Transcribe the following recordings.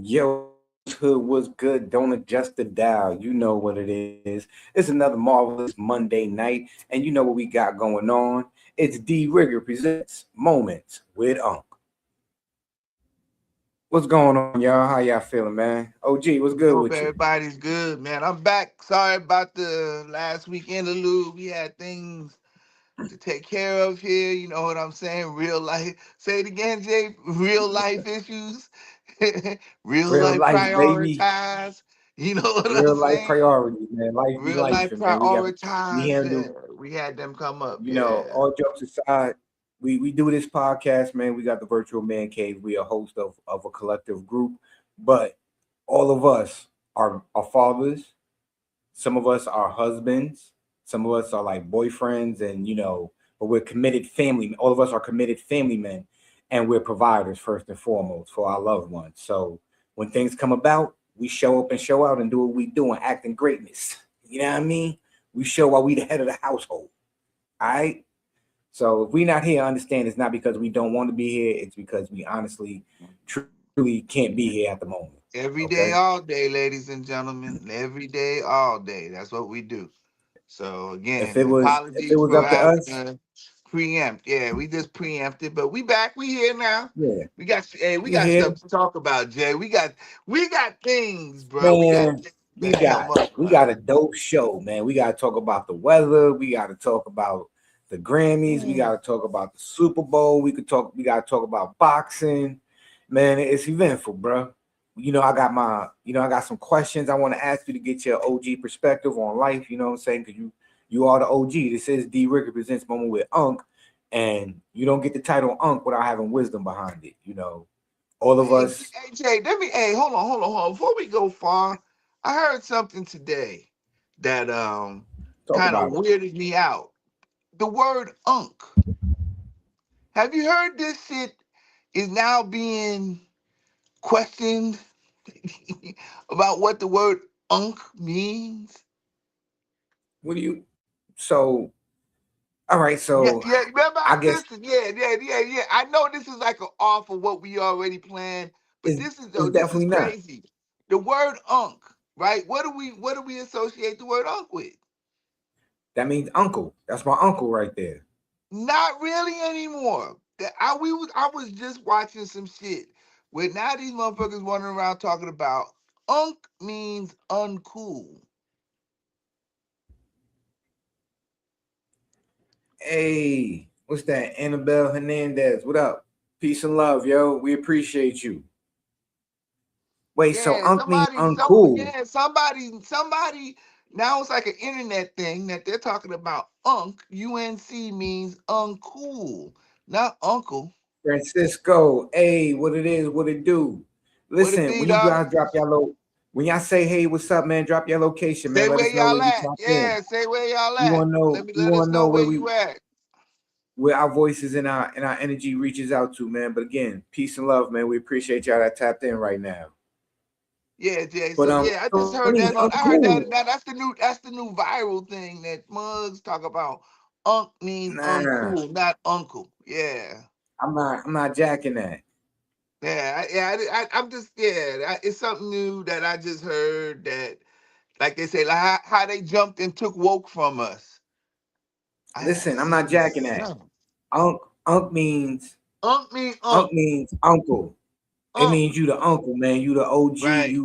Yo, hood was good. Don't adjust the dial. You know what it is. It's another marvelous Monday night, and you know what we got going on. It's D Rigga presents Moments with Unc. What's going on, y'all? How y'all feeling, man? OG, what's good Hope with you? everybody's good, man. I'm back. Sorry about the last week interlude. We had things to take care of here. You know what I'm saying? Real life. Say it again, Jay. Real life issues. Real Real life life, baby. prioritize. You know what I'm Real life saying? priorities, man. Life be Real life, life man. We prioritize. handle. Yeah, we had them come up. You know, Yeah. all jokes aside, we do this podcast, man. We got the virtual man cave. We are host of a collective group, but all of us are fathers. Some of us are husbands. Some of us are like boyfriends, and but we're committed family. All of us are committed family men, and we're providers first and foremost for our loved ones. So when things come about, we show up and show out and do what we do and act in greatness. You know what I mean? We show why we the head of the household. All right. So if we not here, understand it's not because we don't want to be here. It's because we honestly, truly can't be here at the moment. Every Okay. day, all day, ladies and gentlemen. Every day, all day. That's what we do. So If again, it apologies was for up to having us, to preempt. Yeah, we just preempted, but we back. We here now. yeah, We we got here, stuff to talk about, Jay. We got things, bro. We got man. things We that got come up, we man. got a dope show, man. We got to talk about the weather. We got to talk about the Grammys. We got Mm. to talk about the Super Bowl. We got to talk about boxing. Man, it's eventful, bro. I got some questions I want to ask you to get your OG perspective on life. You know what I'm saying? Because you are the OG. This is D Rigga presents Moment with Unc, and you don't get the title Unc without having wisdom behind it. All of us Hey, Jay, hold on. Before we go far, I heard something today that talk kind of about it. weirded me out. The word unk. Have you heard this shit is now being questioned about what the word unk means? What do you? So, all right. Yeah, So, yeah. Remember, I guess listen, yeah. I know this is like an off of what we already planned, but it's this is it's though, this is definitely not. crazy. The word unk, right? What do we associate the word unk with? That means uncle. That's my uncle right there. Not really anymore. I was just watching some shit where now these motherfuckers running around talking about unk means uncool. Hey, what's that? Annabelle Hernandez. What up? Peace and love, yo. We appreciate you. Wait, so Yeah, Unc means uncool. somebody. Now it's like an internet thing that they're talking about. UNC means uncool, not uncle. Francisco, hey, what it is, what it do. What it Listen, be, when you dog? guys drop your when y'all say, hey, what's up, man, drop your location, man. Say Let where us know where y'all we at. tap in. Yeah, say where y'all We at. wanna know, we Let us wanna know know where you at. where our voices and our energy reaches out to, man. But again, peace and love, man. We appreciate y'all that tapped in right now. Yeah, Jay. But So yeah, I so just it heard means that on. I heard uncool. that. Now that's the new viral thing that mugs talk about. Unk means Nah, uncool, not uncle. Yeah. I'm not jacking that. I'm just it's something new that I just heard that, like they say, like how they jumped and took woke from us. Listen, I'm It's not jacking just that. something. Unc Unc means Unk means Unc unk, means uncle. It unk, means you the uncle, man. You the OG. right?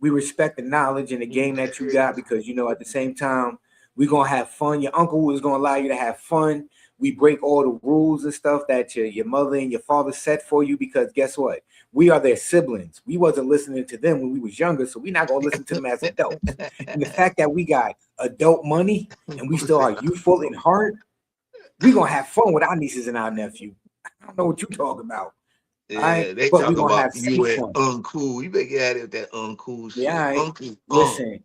We respect the knowledge and the game that you got because at the same time we gonna have fun. Your uncle is gonna allow you to have fun. We break all the rules and stuff that your mother and your father set for you because guess what? We are their siblings. We wasn't listening to them when we was younger, so we're not gonna listen to them as adults. And the fact that we got adult money and we still are youthful in heart, we gonna have fun with our nieces and our nephew. I don't know what you talking about. All right, Yeah, they but we talk gonna about have you safe at fun. uncool. You better get out of that uncool Yeah, all shit. right. Uncle unk. Listen,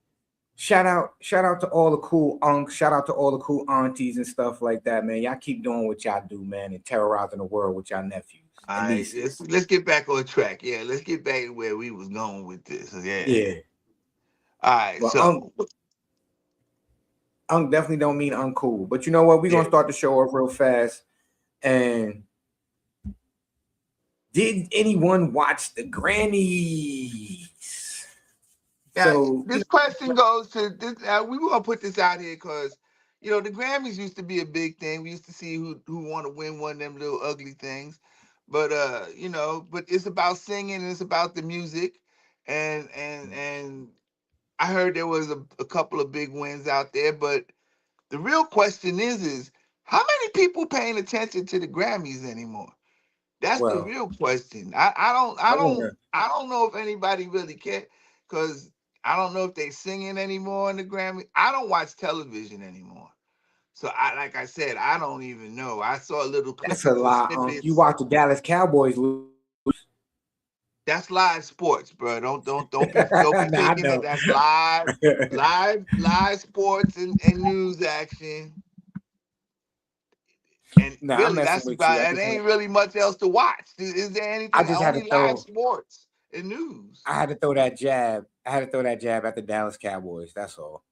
shout out to all the cool unks, shout out to all the cool aunties and stuff like that, man. Y'all keep doing what y'all do, man, and terrorizing the world with y'all nephews All and right, let's nieces. let's get back on track. Yeah, let's get back to where we was going with this. Yeah. Yeah, All right, but unk definitely don't mean uncool. But you know what? We're yeah, gonna start the show off real fast, and Did anyone watch the Grammys? Now, So, this question goes to this. We gonna put this out here because the Grammys used to be a big thing. We used to see who want to win one of them little ugly things, but but it's about singing and it's about the music, and I heard there was a couple of big wins out there, but the real question is how many people paying attention to the Grammys anymore? That's the well, real question. I don't know if anybody really care because I don't know if they singing anymore in the Grammy. I don't watch television anymore. So like I said, I don't even know. I saw little that's clips, a little lot. You snippets. watch the Dallas Cowboys lose. That's live sports, bro. Don't be Nah, I thinking that know. that's live sports and news action. And Nah, I'm really, messing that's with you. about. It ain't really much else to watch. Is there I anything? just had to Only live throw. sports and news. I had to throw that jab. I had to throw that jab at the Dallas Cowboys. That's all.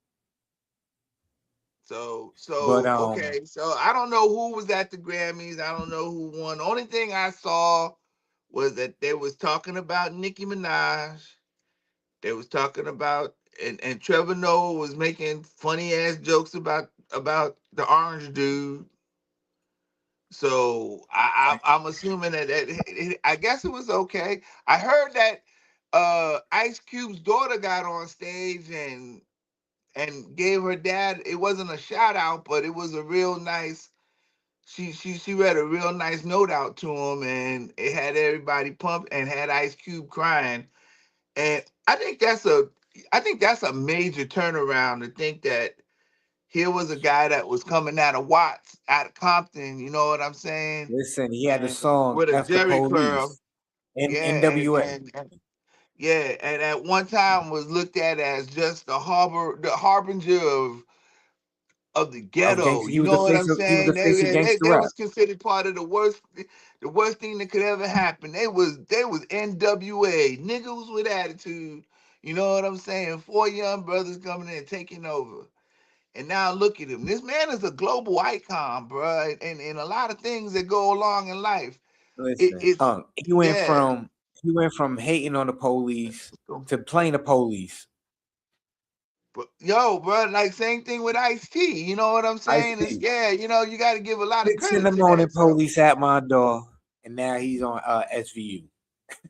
So But so okay. So I don't know who was at the Grammys. I don't know who won. The only thing I saw was that they was talking about Nicki Minaj. They was talking about and Trevor Noah was making funny ass jokes about the orange dude. So I'm assuming that I guess it was okay. I heard that Ice Cube's daughter got on stage and gave her dad. It wasn't a shout out, but it was a real nice. She read a real nice note out to him, and it had everybody pumped and had Ice Cube crying. And I think that's a major turnaround to think that here was a guy that was coming out of Watts, out of Compton. You know what I'm saying? listen, he had the And song with a "F the Jerry curl, Police" in yeah, NWA yeah, and at one time was looked at as just the harbinger of the of ghetto. gangster. You know what I'm He was the saying? They face of they, gangster they rap. was considered part of the worst thing that could ever happen. They was NWA niggas with attitude. You know what I'm saying? Four young brothers coming in and taking over. And now look at him. This man is a global icon, bro, and a lot of things that go along in life. Listen, It's yeah. he went from hating on the police to playing the police. But yo, bro, like same thing with Ice T. You know what I'm Ice saying? It's T. yeah, you got to give a lot of 6 in the credit to morning, that. So police at my door, and now he's on SVU.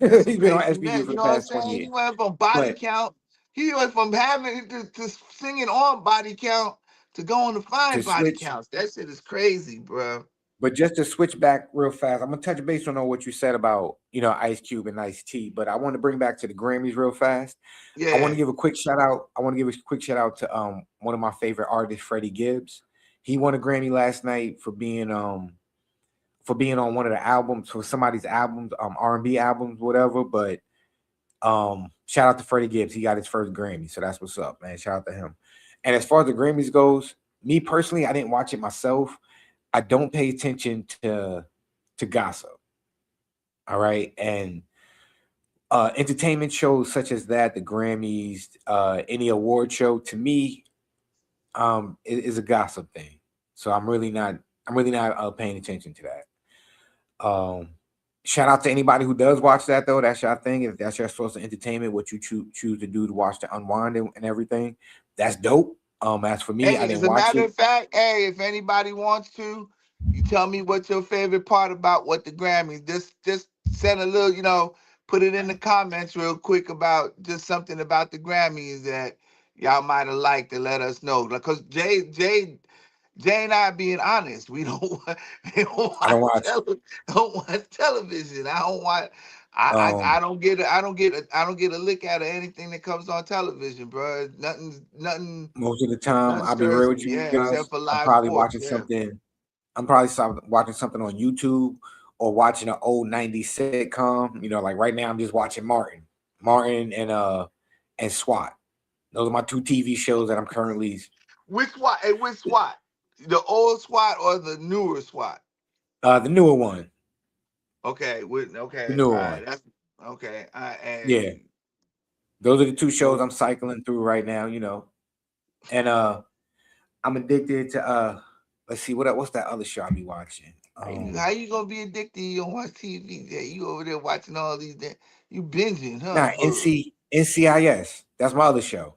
that's He's been on crazy, SVU man. for You the know what I'm past 20 saying? years. He went from body But count. He went from having to singing on body count to going to to find body switch, counts. That shit is crazy, bro. but just to switch back real fast, I'm gonna touch base on what you said about Ice Cube and Ice T. But I want to bring back to the Grammys real fast. I want Yeah. to give a quick shout out. I want to give a quick shout out to one of my favorite artists, Freddie Gibbs. He won a Grammy last night for being on one of the albums for somebody's albums, R&B albums, whatever. But shout out to Freddie Gibbs. He got his first Grammy, so that's what's up, man. Shout out to him. And as far as the Grammys goes, me personally, I didn't watch it myself. I don't pay attention to gossip. All right, and entertainment shows such as that, the Grammys, any award show, to me, is a gossip thing. So I'm really not paying attention to that. Shout out to anybody who does watch that though. That's your thing. If that's your source of entertainment, what you choose to do to watch to unwind and everything, that's dope. As for me, I Hey, as didn't a watch matter it. of fact, hey, if anybody wants to, you tell me what's your favorite part about what the Grammys. Just send a little, put it in the comments real quick about just something about the Grammys that y'all might have liked to let us know. Because Jay and I being honest, we don't want we I don't watch it. don't want television. I don't want Um, I don't get a lick out of anything that comes on television, bro. Most of the time, Nothing I'll be stirs real with me, you yeah, guys. except for live sports, yeah. I'm probably watching something on YouTube or watching an old '90s sitcom. Like right now, I'm just watching Martin and SWAT. Those are my two TV shows that I'm currently Which SWAT? Hey, which SWAT? The old SWAT or the newer SWAT? the newer one, Okay, the okay, all newer right, one. that's okay. Yeah, And those are the two shows so I'm cycling through right now. And I'm addicted to let's see what's that other show I be watching. How you gonna be addicted? You don't watch TV. Jay? You over there watching all these. You binging, huh? Nah, NCIS. That's my other show.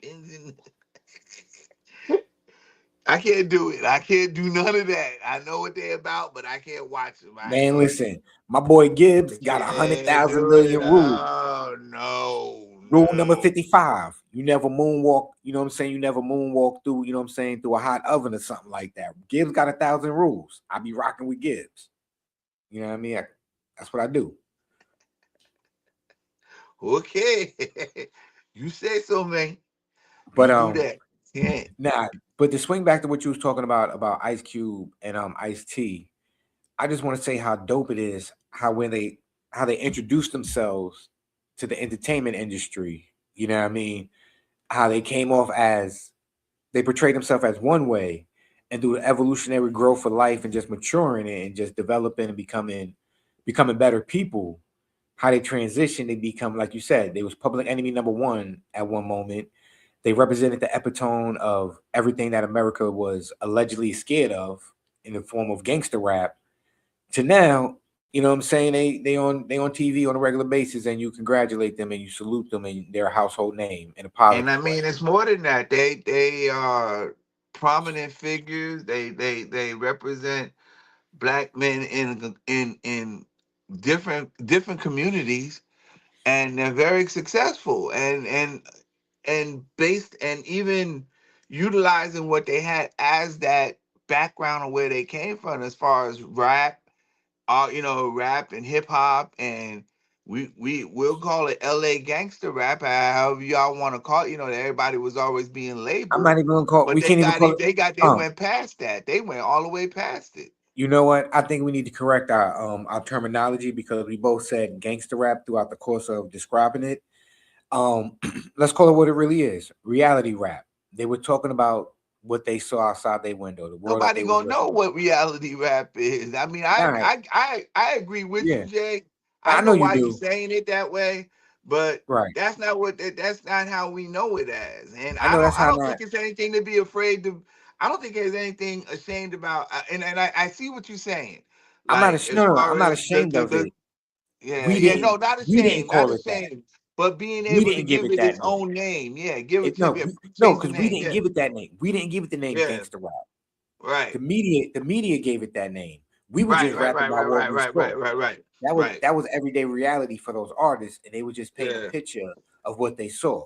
Binging. I can't do it. I can't do none of that. I know what they're about, but I can't watch them. I ain't Man, gonna. listen, my boy I Gibbs got can't 100,000 do it. million rules. Oh no, Rule number no. 55. You never moonwalk, you know what I'm saying? You never moonwalk through, you know what I'm saying, through a hot oven or something like that. Gibbs got 1,000 rules. I be rocking with Gibbs. You know what I mean? That's what I do. Okay, you say so, man. But You do that. Yeah. nah, but to swing back to what you was talking about Ice Cube and Ice T, I just want to say how dope it is how they introduced themselves to the entertainment industry. You know what I mean? How they came off as they portrayed themselves as one way, and through the evolutionary growth of life and just maturing it and just developing and becoming better people, how they transition, they become, like you said, they was public enemy number one at one moment. They represented the epitome of everything that America was allegedly scared of in the form of gangster rap. To now, you know what I'm saying? They on TV on a regular basis, and you congratulate them and you salute them, and they're a household name in a And I positive way. mean, it's more than that. They are prominent figures. They represent black men in different communities, and they're very successful. And based and even utilizing what they had as that background of where they came from, as far as rap, rap and hip hop, and we'll call it L.A. gangster rap, however y'all want to call it. Everybody was always being I'm labeled, not even gonna call. but We can't even call it. they Um, went past that. They went all the way past it. you know what? I think we need to correct our terminology because we both said gangster rap throughout the course of describing it. Um, let's call it what it really is: reality rap. They were talking about what they saw outside their window, the world that Nobody they was gonna living know what reality rap is. I mean, in. All right, I agree with you, yeah, Jay. I I know know you why you're do. saying it that way, but Right, that's not how we know it as. And I know that's I how don't not. think it's anything to be afraid to. I don't think there's anything ashamed about. And I see what you're saying. I'm not. Like, as No, no, no. I'm far not as ashamed of the it. yeah, We yeah, didn't. no, not We didn't ashamed, not call it that. ashamed, but being We able to didn't give give it it that its name. own name. Yeah, give it to No, it, no, change the because we name. didn't Yeah, give it that name. We didn't give it the name yeah, gangster rap. right. The media gave it that name. We would Right, just right, rap right, about right, what right, we right, saw. right, right, right, That was right. that was everyday reality for those artists, and they would just paint a Yeah, picture of what they saw.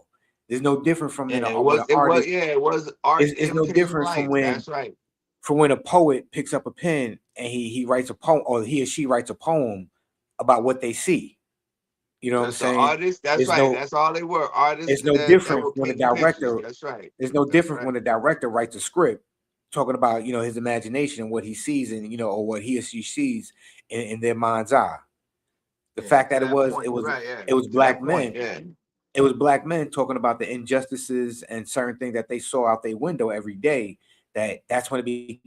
There's no different from yeah. when an artist It was art is no imitation different life. That's right. from when a poet picks up a pen and he writes a poem, or he or she writes a poem about what they see. You know what I'm That's the saying? artist. That's It's right. no That's all they were. Artists it's no that different were when the painting pictures. director That's right. There's no That's different right. when the director writes a script talking about his imagination and what he sees, and or what he or she sees in their mind's eye. The Yeah. fact To that that point, you're right. Yeah. it was To that black point. men, Yeah. it was black men talking about the injustices and certain things that they saw out their window every day. That's when it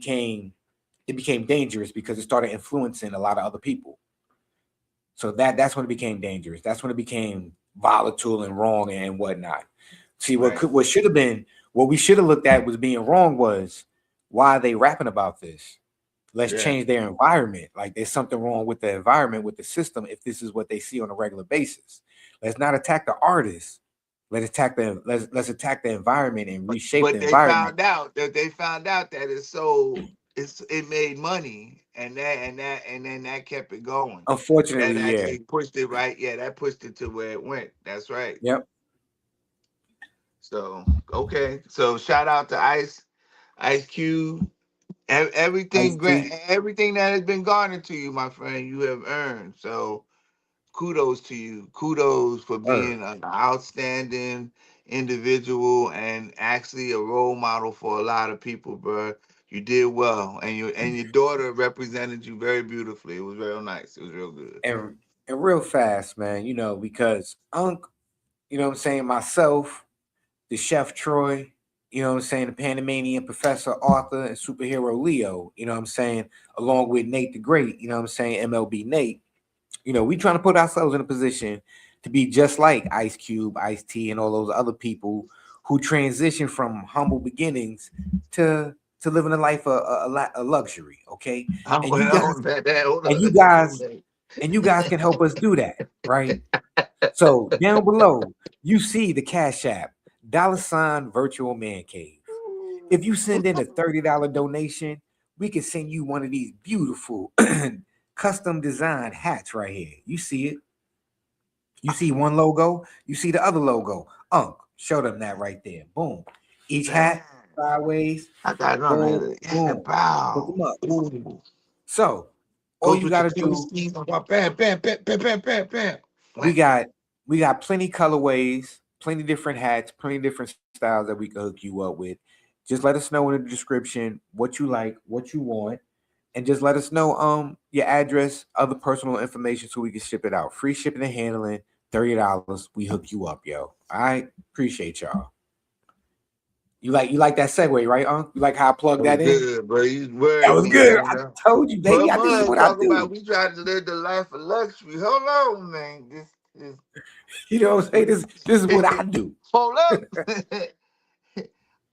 became dangerous because it started influencing a lot of other people. So that's when it became dangerous. That's when it became volatile and wrong and whatnot. See, Right. what should have been, what we should have looked at was being wrong was, why are they rapping about this? Let's Yeah. change their environment. Like, there's something wrong with the environment, with the system, if this is what they see on a regular basis. Let's not attack the artist. Let's attack the environment and reshape the But environment. they found out that it made money, and then that kept it going. That Unfortunately, yeah. actually pushed it right. Yeah, that pushed it to where it went. That's right. Yep. So okay. So shout out to Ice Cube. Ice T. Everything that has been garnered to you, my friend, you have earned. So kudos to you. Kudos for Word. being an outstanding individual and actually a role model for a lot of people, bro. You did well, and your daughter represented you very beautifully. It was real nice. It was real good. And real fast, man, because what I'm saying, myself, the chef Troy, what I'm saying, the Panamanian professor, Arthur, and superhero Leo, what I'm saying, along with Nate the Great, what I'm saying, MLB Nate, we trying to put ourselves in a position to be just like Ice Cube, Ice T, and all those other people who transition from humble beginnings to to living a life a luxury, okay? I And you went guys on that. Hold and you on. guys and you guys can help us do that, right? So down below, you see the Cash App, $ virtual man cave. If you send in a $30 donation, we can send you one of these beautiful custom designed hats right here. You see it? You see one logo, you see the other logo. Show them that right there. Boom. Each Man, hat sideways. I got it on Boom, there. Yeah, boom. Hook bow. them up. Ooh. So all Goes you with your gotta color do, scheme. Bam, bam, bam, bam, bam, bam, bam. we Wham. got we got plenty colorways, plenty different hats, plenty different styles that we can hook you up with. Just let us know in the description what you like, what you want, and just let us know your address, other personal information so we can ship it out. Free shipping and handling, $30. We hook you up, yo. All right, appreciate y'all. You like that segue, right, You like how I That plugged was that in? good, bro. You That worried was me, good. I man. told you, baby. From This is us what I talking do. about we try to live the life of luxury. Hold on, man. This You know what I'm saying? This is what I do. hold up.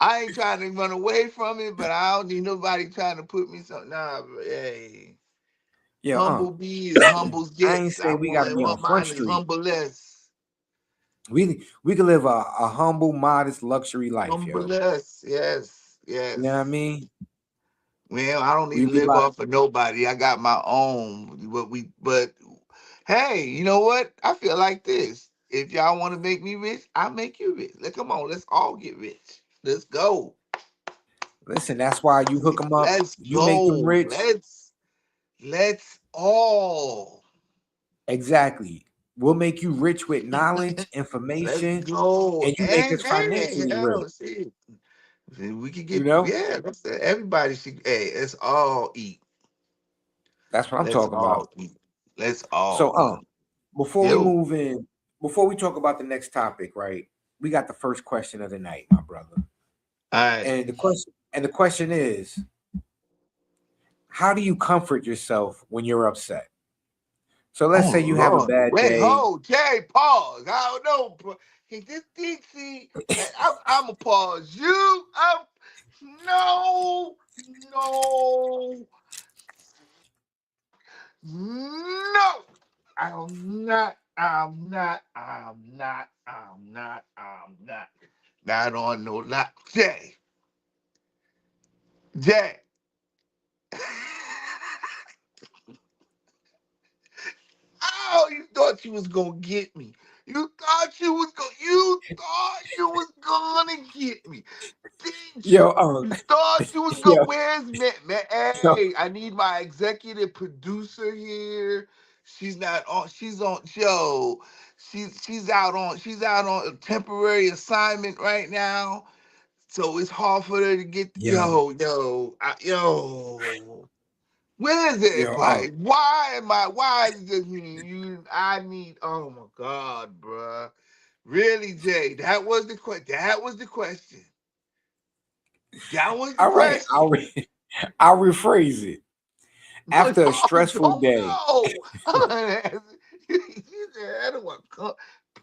I ain't trying to run away from it, but I don't need nobody trying to put me something. Nah, bro. Hey, Yeah, humble be as humble I ain't gets. say we gotta be on Want Front mine as Street. humble less. We can live a humble, modest, luxury life, Humble yo. less. Yes, You know what I yes. mean? Well, I don't need We to live live by off of nobody. I got my own. But hey, you know what? I feel like this. If y'all want to make me rich, I'll make you rich. Like, come on, let's all get rich. Let's go. listen, that's why you hook them up, Let's you make them go. rich. Let's all. Exactly. We'll make you rich with knowledge, Let's information, go. and you make And us hey, financially rich. hell, see, we could You get know? yeah. That's it. Everybody should. Hey, let's all eat. That's what I'm Let's talking about. all eat. Let's all So eat. before we Yo. move in, before we talk about the next topic, right? We got the first question of the night, my brother. All right. And the question is, how do you comfort yourself when you're upset? So let's Oh say you have a Lord. bad Wait, day. hold, Jay, pause. I don't know. Hey, this Dixie, I'm a pause. You up? No, no, no. I'm not. I'm not. I'm not. I'm not. I'm not. Not on no lot. Jay. Jay. Oh, you thought you was gonna get me. You thought you was gonna get me. Didn't you? Yo, You thought you was gonna yo, where's man? yo, Hey, I need my executive producer here. She's not on, she's on yo. She's out on a temporary assignment right now. So it's hard for her to get yo, yo. Where is everybody? Why is it just me? I need, oh my God, bruh. Really, Jay? That was the question. That was the question. That was the all right, question. I'll rephrase it. No, After a don't stressful day, know. You said, I don't want to come.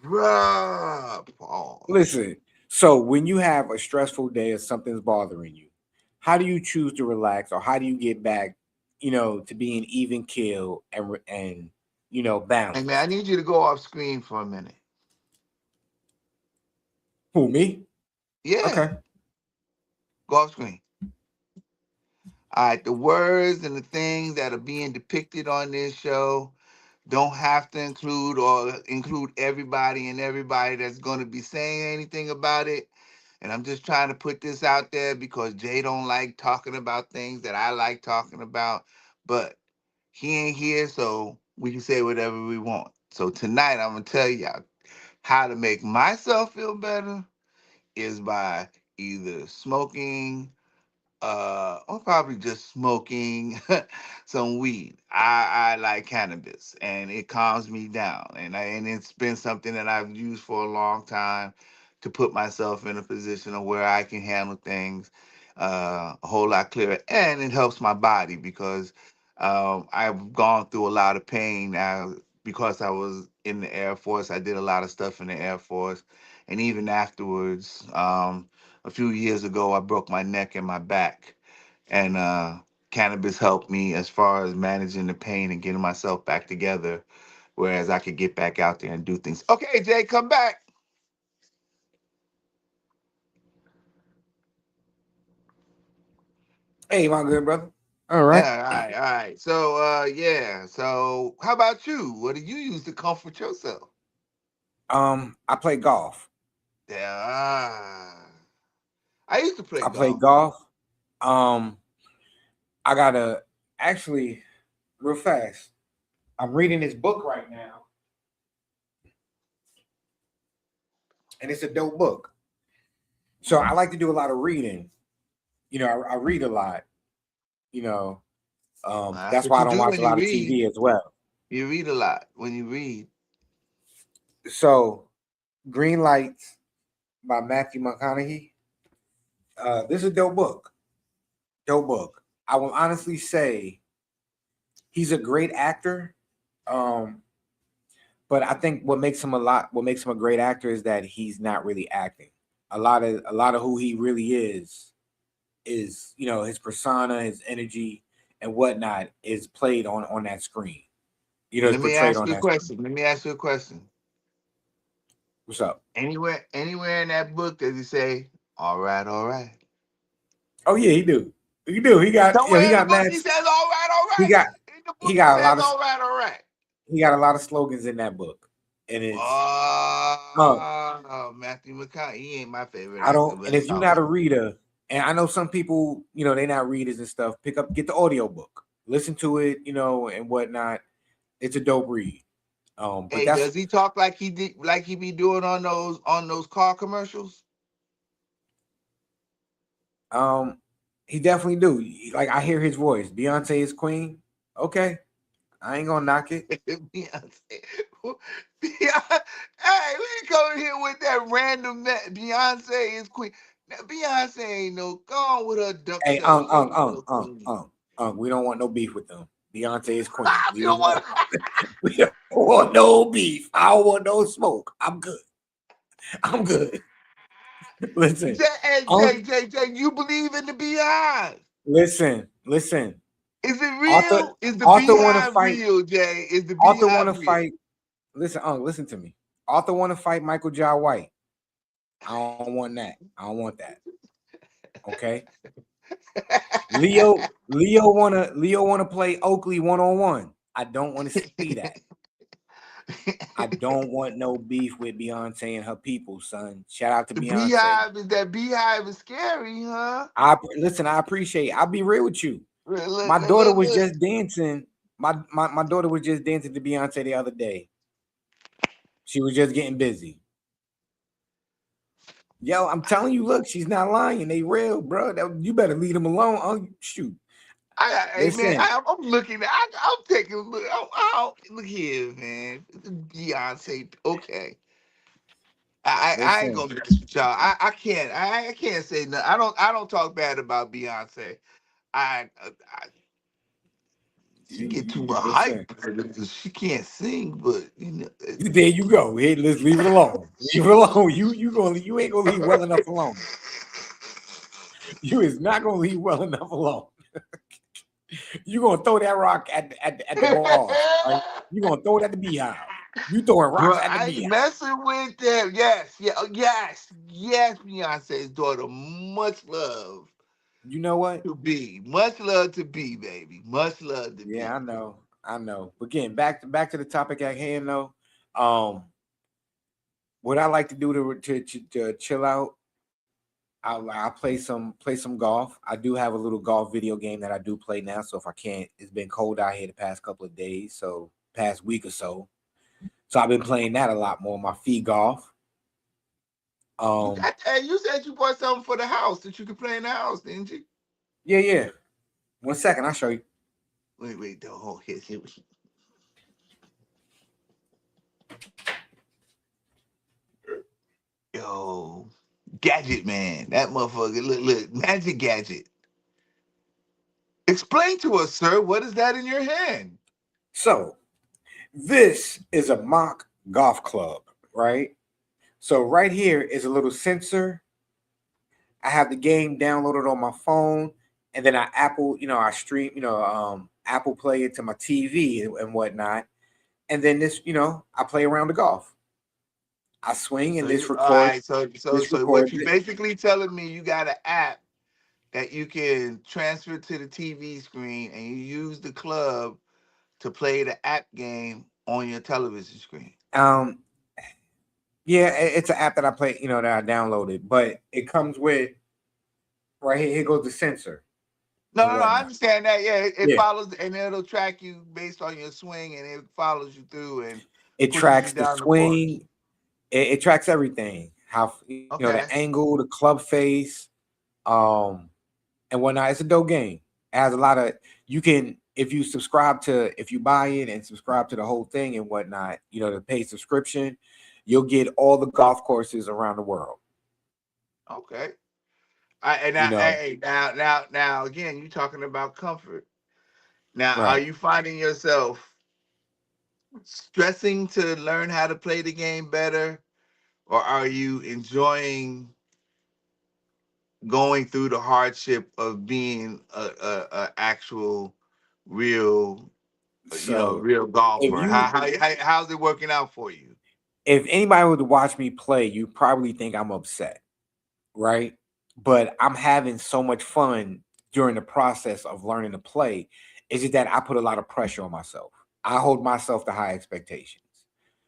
Bruh, pause. listen. So when you have a stressful day or something's bothering you, how do you choose to relax, or how do you get back, to being even keel and Hey, man, I balanced? need you to go off screen for a minute. Who, me? Yeah, Okay. go off screen. All right, the words and the things that are being depicted on this show don't have to include everybody and everybody that's going to be saying anything about it. And I'm just trying to put this out there because Jay don't like talking about things that I like talking about, but he ain't here, so we can say whatever we want. So tonight I'm gonna tell y'all how to make myself feel better is by either smoking or probably just smoking some weed. I like cannabis, and it calms me down, and it's been something that I've used for a long time to put myself in a position of where I can handle things a whole lot clearer, and it helps my body because I've gone through a lot of pain now because I was in the Air Force. I did a lot of stuff in the Air Force, and even afterwards. A few years ago, I broke my neck and my back. and cannabis helped me as far as managing the pain and getting myself back together, whereas I could get back out there and do things. Okay, Jay, come back. Hey, my good brother. All All right. right, all right. So yeah. So how about you? What do you use to comfort yourself? I play golf. Yeah. I used to play I play golf. golf. Um, I gotta actually real fast. I'm reading this book right now, and it's a dope book. So I like to do a lot of reading. I read a lot. You know, That's that's what why I you don't do watch when a you lot of read. TV as well. You read a lot when you read. So, Green Lights by Matthew McConaughey. This is a dope book. Dope book. I will honestly say he's a great actor. Um, but I think what makes him a great actor is that he's not really acting. A lot of who he really is his persona, his energy, and whatnot is played on that screen. Is Let me portrayed ask on you a that screen. question. Let me ask you a question. What's up? Anywhere in that book does he say, all right. Oh yeah, he do. He do. He Somewhere in the got book mad. he says, all He right. got In the he book he got a says, lot of all right. he got a lot of slogans in that book, and it's um Oh, Matthew McConaughey. He ain't my favorite I actor, don't. but And it's if you're all not a right. reader, and I know some people, they're not readers and stuff. Get the audio book, listen to it, and whatnot. It's a dope read. But Hey, that's does he talk like he did, like he be doing on those car commercials? um he definitely do. Like I hear his voice. Beyonce is queen. Okay, I ain't gonna knock it. Beyonce. Beyonce. Hey, we come here with that random Beyonce is queen. Now, Beyonce ain't no gone with her duck Hey, self. She ain't no queen. we don't want no beef with them. Beyonce is queen. You Leave it know alone. what? We don't want no beef. I don't want no smoke. I'm good. I'm good. Listen, um, Jay, you believe in the beehive? listen. Is it Arthur, real? Is the Arthur want to beehive fight. real, Jay? Is the Arthur want beehive to real? fight. Listen to me. Arthur want to fight Michael Jai White. I don't want that. I don't want that. Okay. Leo wanna play Oakley 1-on-1. I don't want to see that. I don't want no beef with Beyonce and her people, son. Shout out to The Beyonce. beehive is scary, huh? Listen. I appreciate. I'll be real with you. Look, look, My look, daughter look, was look. just dancing. My daughter was just dancing to Beyonce the other day. She was just getting busy. Yo, I'm telling you, look, she's not lying. They real, bro. You better leave them alone. Oh, shoot. Hey man, Listen, I'm looking. I'm taking a look. Look here, man. Beyonce. Okay. I ain't listen. gonna mess with y'all. I can't say nothing. I don't talk bad about Beyonce. I she get too much hype. Listen. She can't sing, but There you go. Hey, let's leave it alone. Leave it alone. You ain't gonna leave well enough alone. You is not gonna leave well enough alone. You gonna throw that rock at the bars, right? You gonna throw it at the beehive. You throwing Bro, rocks at the I ain't beehive. messing with them. Yes, yeah, yes. Beyonce's daughter, much love You know what? to be, much love to be, baby, much love to Yeah, I be. know. I know. But again, back to the topic at hand though. Um, what I like to do to chill out, I play some golf. I do have a little golf video game that I do play now. So if I can't, it's been cold out here the past couple of days, so past week or so. So I've been playing that a lot more. My feet golf. Um, Hey, you said you bought something for the house that you could play in the house, didn't you? yeah. 1 second, I'll show you. Wait, oh, here. Yo, Gadget Man, that motherfucker. Look, Magic Gadget. Explain to us, sir, what is that in your hand? So this is a mock golf club, right? So right here is a little sensor. I have the game downloaded on my phone. and then I stream, Apple Play it to my TV and whatnot, and then I play around the golf. I swing So and you all right? this So what records you it. basically telling me, you got an app that you can transfer to the TV screen, and you use the club to play the app game on your television screen. Um, yeah, it's an app that I play, that I downloaded, but it comes with right here. Here goes the sensor No, and no, no. I whatnot. understand that. Yeah, it Yeah, follows, and it'll track you based on your swing, and it follows you through and it pushes you tracks the down the course. swing. It tracks everything. How the Okay. angle, the club face, um, and whatnot. It's a dope game. It has a lot of you can if you buy it and subscribe to the whole thing and whatnot. The paid subscription, you'll get all the golf courses around the world. Okay. And You now, know, hey, now, again, you talking about comfort. Now, are right? you finding yourself stressing to learn how to play the game better, or are you enjoying going through the hardship of being a actual, real, So real if golfer? you How's it working out for you? if anybody were to watch me play, you probably think I'm upset, right? But I'm having so much fun during the process of learning to play. It's just that I put a lot of pressure on myself. I hold myself to high expectations.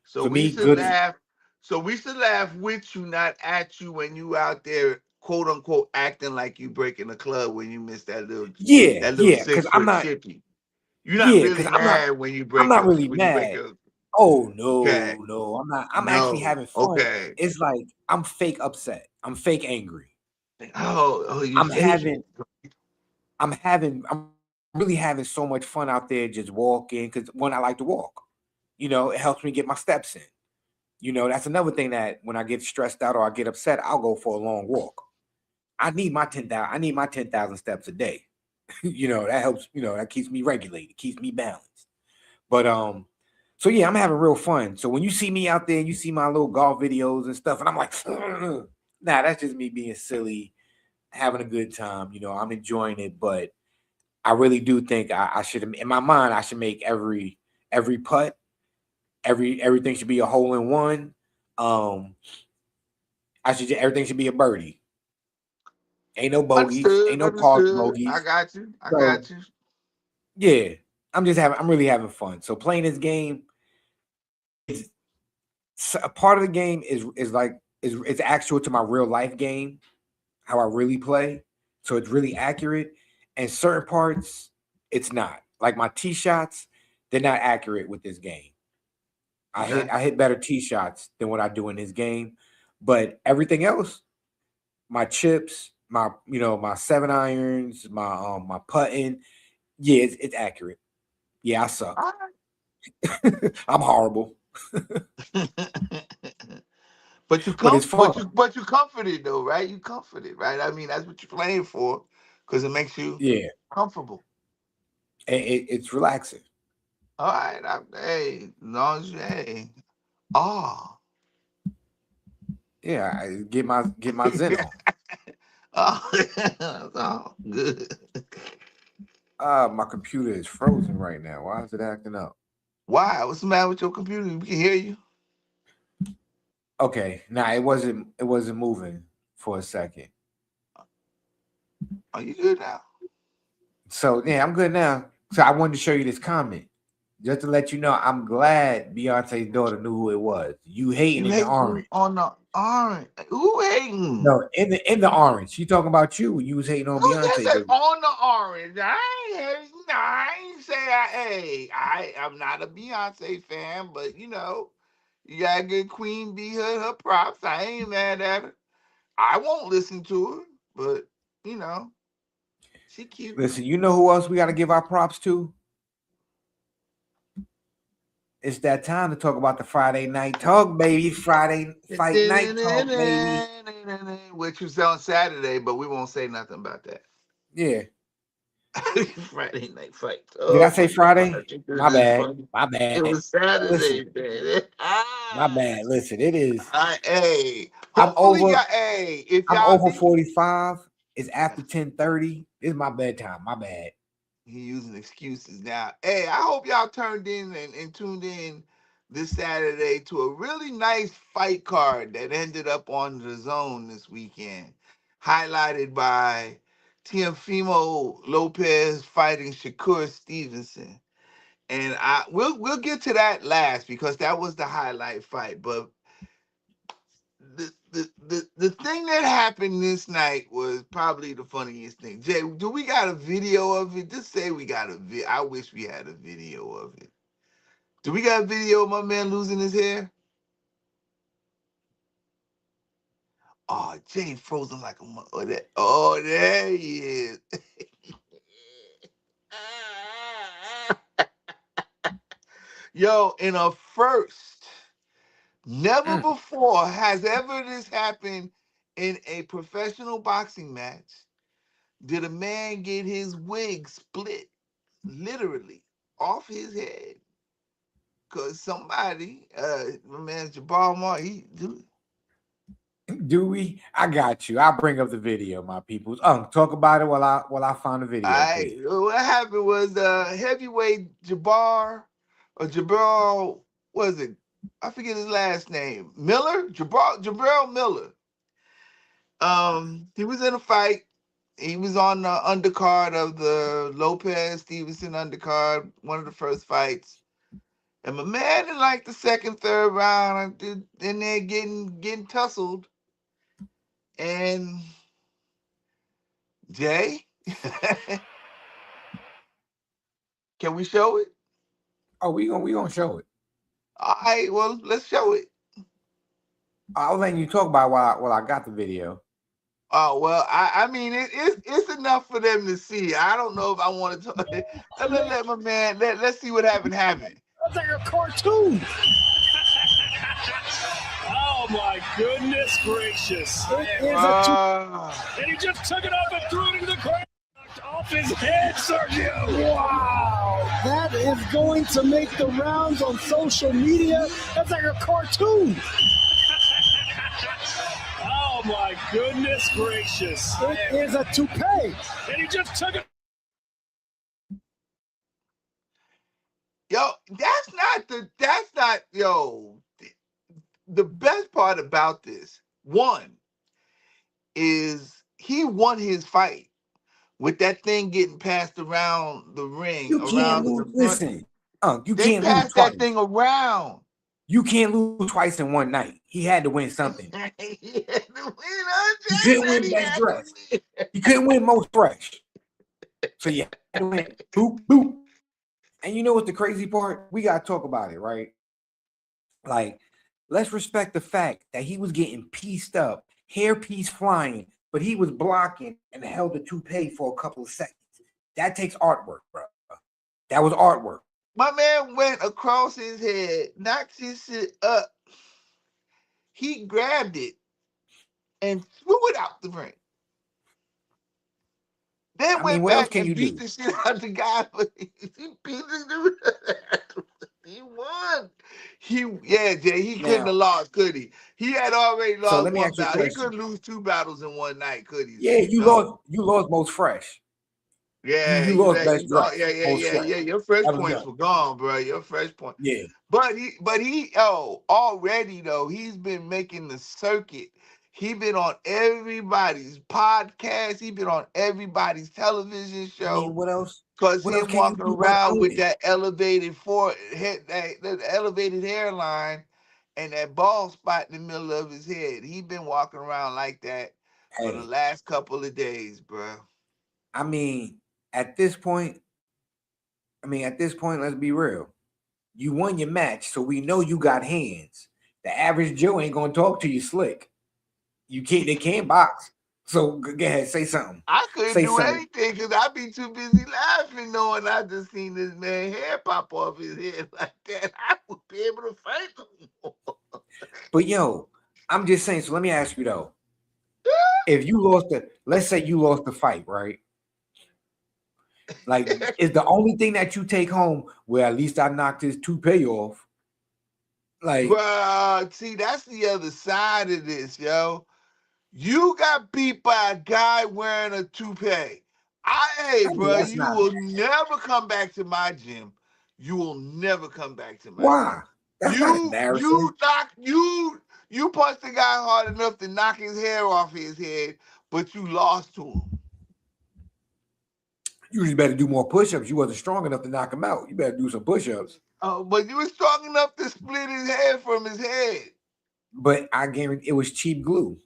So For we me, should good. laugh. So we should laugh with you, not at you, when you out there, quote unquote, acting like you breaking the club when you miss Yeah, that little yeah, because six I'm foot not. chippy. You're not Yeah, really because I'm not. mad when you I'm break not a really when you break mad. a Oh okay. no, no, I'm not. I'm actually No. having fun. Okay. It's like I'm fake upset. I'm fake angry. Oh, you I'm fake it. having. I'm really having so much fun out there just walking because one, I like to walk. It helps me get my steps in. That's another thing that when I get stressed out or I get upset, I'll go for a long walk. I need my 10,000 steps a day. That helps. That keeps me regulated, keeps me balanced. But so yeah, I'm having real fun. So when you see me out there and you see my little golf videos and stuff, and I'm like, nah, that's just me being silly, having a good time. I'm enjoying it, but I really do think I should, in my mind, I should make every putt, everything should be a hole in one. Um, everything should be a birdie. Ain't no bogeys, ain't Understood. no park Understood. I bogeys. got you. I So got you. yeah, I'm really having fun. So playing this game, it's a part of the game is like it's actual to my real life game, how I really play. So it's really accurate. And certain parts, it's not. Like my tee shots, they're not accurate with this game. Okay. I hit better tee shots than what I do in this game. But everything else, my chips, my 7 irons, my putting, yeah, it's accurate. Yeah, I suck. All I'm horrible, right. But but it's fun. you comforted though, right? You comforted, right? I mean, that's what you're playing for, because it makes you Yeah, comfortable. it's relaxing. All right, hey, as long as you, hey, oh, Yeah, I get my zen on. oh, oh, good. My computer is frozen right now. Why is it acting up? Why? What's the matter with your computer? We can hear you. Okay, nah, it wasn't moving for a second. Are you good now? So yeah, I'm good now. So I wanted to show you this comment. Just to let you know, I'm glad Beyonce's daughter knew who it was. You hating You in the hating orange. on the orange? Who hating? No, in the orange. She talking about you when you was hating on Who just Beyonce said baby. on the orange? I ain't say I'm not a Beyonce fan, but you gotta give Queen B her props. I ain't mad at her. I won't listen to her, but you know, she cute. Listen, you know who else we gotta give our props to? It's that time to talk about the Friday night talk, baby. Friday fight night talk, baby. Which was on Saturday, but we won't say nothing about that. Yeah. Friday night fight. Did I Oh say my Friday? god, this My is bad. funny. My It bad. was Listen, Saturday, man. my bad. Listen, it is. Hey, I'm hopefully over. y'all. Hey, if I'm y'all over didn't, 45. It's after 10:30. It's my bedtime. My bad. He using excuses now. Hey, I hope y'all turned in and tuned in this Saturday to a really nice fight card that ended up on the Zone this weekend, highlighted by Teofimo Lopez fighting Shakur Stevenson. And we'll get to that last because that was the highlight fight. But the thing that happened this night was probably the funniest thing. Jay, do we got a video of it? Just say we got a video. I wish we had a video of it. Do we got a video of my man losing his hair? Oh, Jay frozen like a mother. Oh, there he is. Yo, in a first, never before has ever this happened in a professional boxing match. Did a man get his wig split, literally, off his head? Because somebody, my man Jabbar Mark, Do we? I got you. I'll bring up the video, my peoples. Talk about it while I find the video, please. What happened was heavyweight Jabbar, or Jabbar, what is it? I forget his last name. Miller? Jabril Miller. He was in a fight. He was on the undercard of the Lopez Stevenson undercard, one of the first fights. And my man in like the second, third round, in there getting tussled. And Jay, can we show it? Oh, we gonna show it. All right, well, let's show it. I was letting you talk about while I got the video. Oh, well, I mean, it's enough for them to see. I don't know if I want to talk. Let my man, let's see what happened. That's like a cartoon. Oh, my goodness gracious. It is and he just took it off and threw it into the ground. Off his head, Sergio. Wow. That is going to make the rounds on social media. That's like a cartoon. Oh, my goodness gracious. It is a toupee. And he just took it. Yo, the best part about this, one, is he won his fight with that thing getting passed around the ring. You can't lose. Listen, you they can't passed lose twice. that thing around. You can't lose twice in one night. He had to win something. He couldn't win best dressed. He couldn't win most fresh. So yeah, had to win. Boop, boop. And you know what the crazy part? We gotta talk about it, right? Like, let's respect the fact that he was getting pieced up, hairpiece flying, but he was blocking and held the toupee for a couple of seconds. That takes artwork, bro. That was artwork. My man went across his head, knocked his shit up. He grabbed it and threw it out the ring. Then went back and beat the shit out the guy. He won. Jay, he couldn't have lost, could he? He had already lost one battle. He couldn't lose two battles in one night, could he? Yeah, you lost most fresh. Yeah, you lost best dressed. Yeah. Your fresh points were gone, bro. Your fresh point. Yeah. But he already though, he's been making the circuit. He been on everybody's podcast. He been on everybody's television show. I mean, what else? Because him walking around with that elevated forehead, that elevated hairline, and that bald spot in the middle of his head. He been walking around like that for the last couple of days, bro. I mean, at this point, let's be real. You won your match, so we know you got hands. The average Joe ain't gonna talk to you slick. They can't box. So go ahead, say something. I couldn't do anything because I'd be too busy laughing knowing I just seen this man hair pop off his head like that. I would be able to fight him. But yo, I'm just saying, so let me ask you though. If you let's say you lost the fight, right? Like, is the only thing that you take home, well, at least I knocked his toupee off. Like, well, see, that's the other side of this, yo. You got beat by a guy wearing a toupee. Hey, I mean, bro, that's you not will never come back to my gym. You will never come back to my gym. why. That's not embarrassing. You punched the guy hard enough to knock his hair off his head, but you lost to him. You just better do more push-ups. You wasn't strong enough to knock him out. You better do some push-ups. But you were strong enough to split his head from his head. But I guarantee it was cheap glue.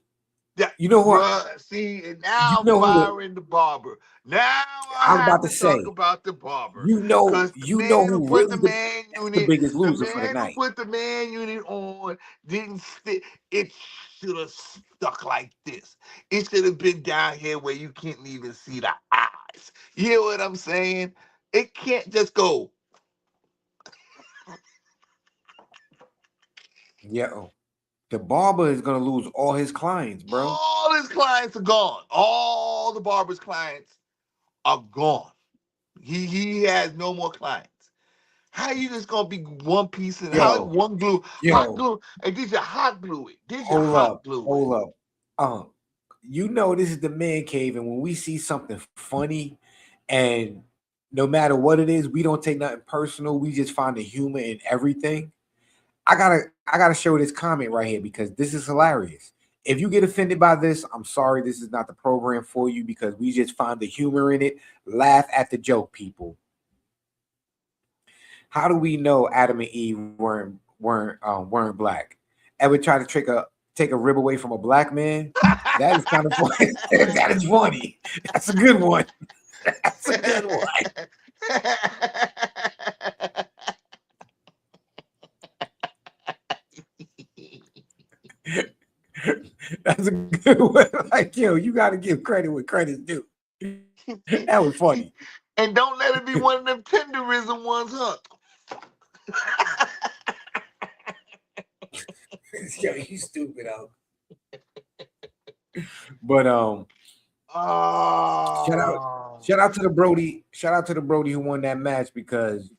Yeah, You know what? bruh. See, and You now I'm know who firing the barber. Now I I was have about to to talk say. about the barber. You know, Cause the you know man who who put really the man that's the unit, biggest the loser for the man who night. put the man unit on didn't stick. It should have stuck like this. It should have been down here where you can't even see the eyes. You hear what I'm saying? It can't just go. Yeah, the barber is gonna lose all his clients, bro. All his clients are gone. All the barber's clients are gone. He has no more clients. How you just gonna be one piece and how Yo, one glue, hot yo, glue, and did you hot glue it? Did you hold hot up, glue it? hold up. You know this is the man cave, and when we see something funny, and no matter what it is, we don't take nothing personal. We just find the humor in everything. I gotta show this comment right here because this is hilarious. If you get offended by this, I'm sorry. This is not the program for you because we just find the humor in it. Laugh at the joke, people. How do we know Adam and Eve weren't black? Ever try to take a rib away from a black man? That is kind of funny. That is funny. That's a good one. That's a good one. That's a good one. Like, yo, you got to give credit where credit's due. That was funny. And don't let it be one of them tenderism ones, huh? Yo, you stupid out. But shout out, Oh. shout out to the Brody, shout out to the Brody who won that match because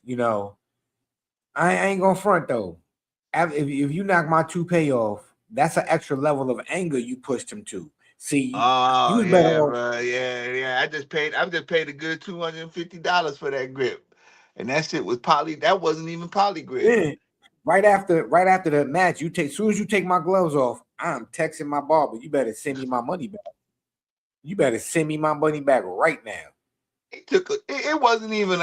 I ain't gonna front though. If you knock my toupee off, that's an extra level of anger you pushed him to. See, you Oh was better yeah, off. bro. Yeah. I just paid a good $250 for that grip. And that shit was poly. That wasn't even poly grip. Then right after the match, as soon as you take my gloves off, I'm texting my barber. You better send me my money back. You better send me my money back right now. It wasn't even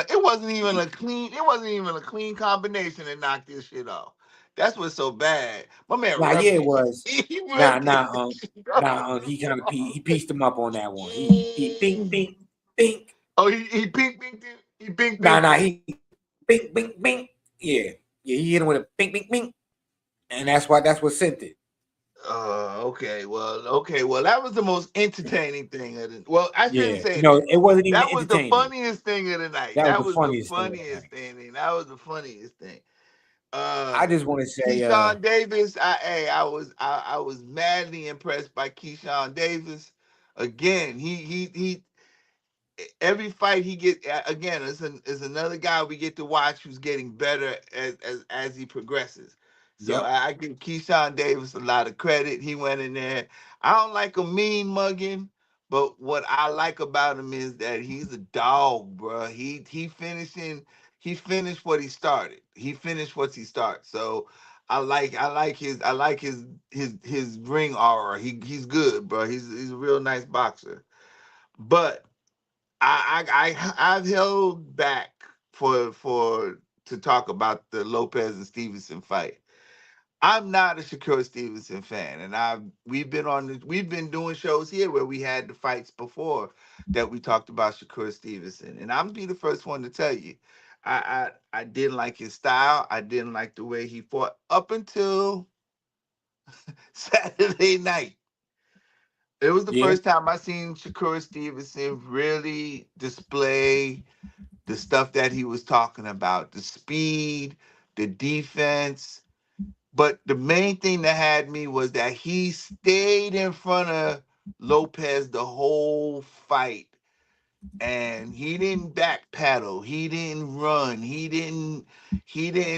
a clean combination that knocked this shit off. That's what's so bad. My man Nah, yeah, rubbed it it. was. He Nah, rubbed nah, it. he kind of he pieced him up on that one. He pink pink pink. Oh, he pink pinked it. He pink Nah, pinked nah, it. he pink pink pink. Yeah, he hit him with a pink pink pink, and that's what sent it. Okay. Well, that was the most entertaining thing of the. Well, I shouldn't Yeah, say no, that. it wasn't even That was the entertaining. funniest thing of the night. That was That the was the funniest thing of the funniest night. thing. That was the funniest thing. Uh, I just want to say, Keyshawn Davis. I was madly impressed by Keyshawn Davis. Again, he every fight he get again is another guy we get to watch who's getting better as he progresses. So yep, I give Keyshawn Davis a lot of credit. He went in there. I don't like a mean mugging, but what I like about him is that he's a dog, bro. He finished what he started. He finished what he started. So I like his ring aura. He's good, bro. He's a real nice boxer. But I've held back for to talk about the Lopez and Stevenson fight. I'm not a Shakur Stevenson fan, and we've been doing shows here where we had the fights before that we talked about Shakur Stevenson, and I'm be the first one to tell you, I didn't like his style. I didn't like the way he fought up until Saturday night. It was the yeah, first time I seen Shakur Stevenson really display the stuff that he was talking about, the speed, the defense. But the main thing that had me was that he stayed in front of Lopez the whole fight. And he didn't backpedal. He didn't run. He didn't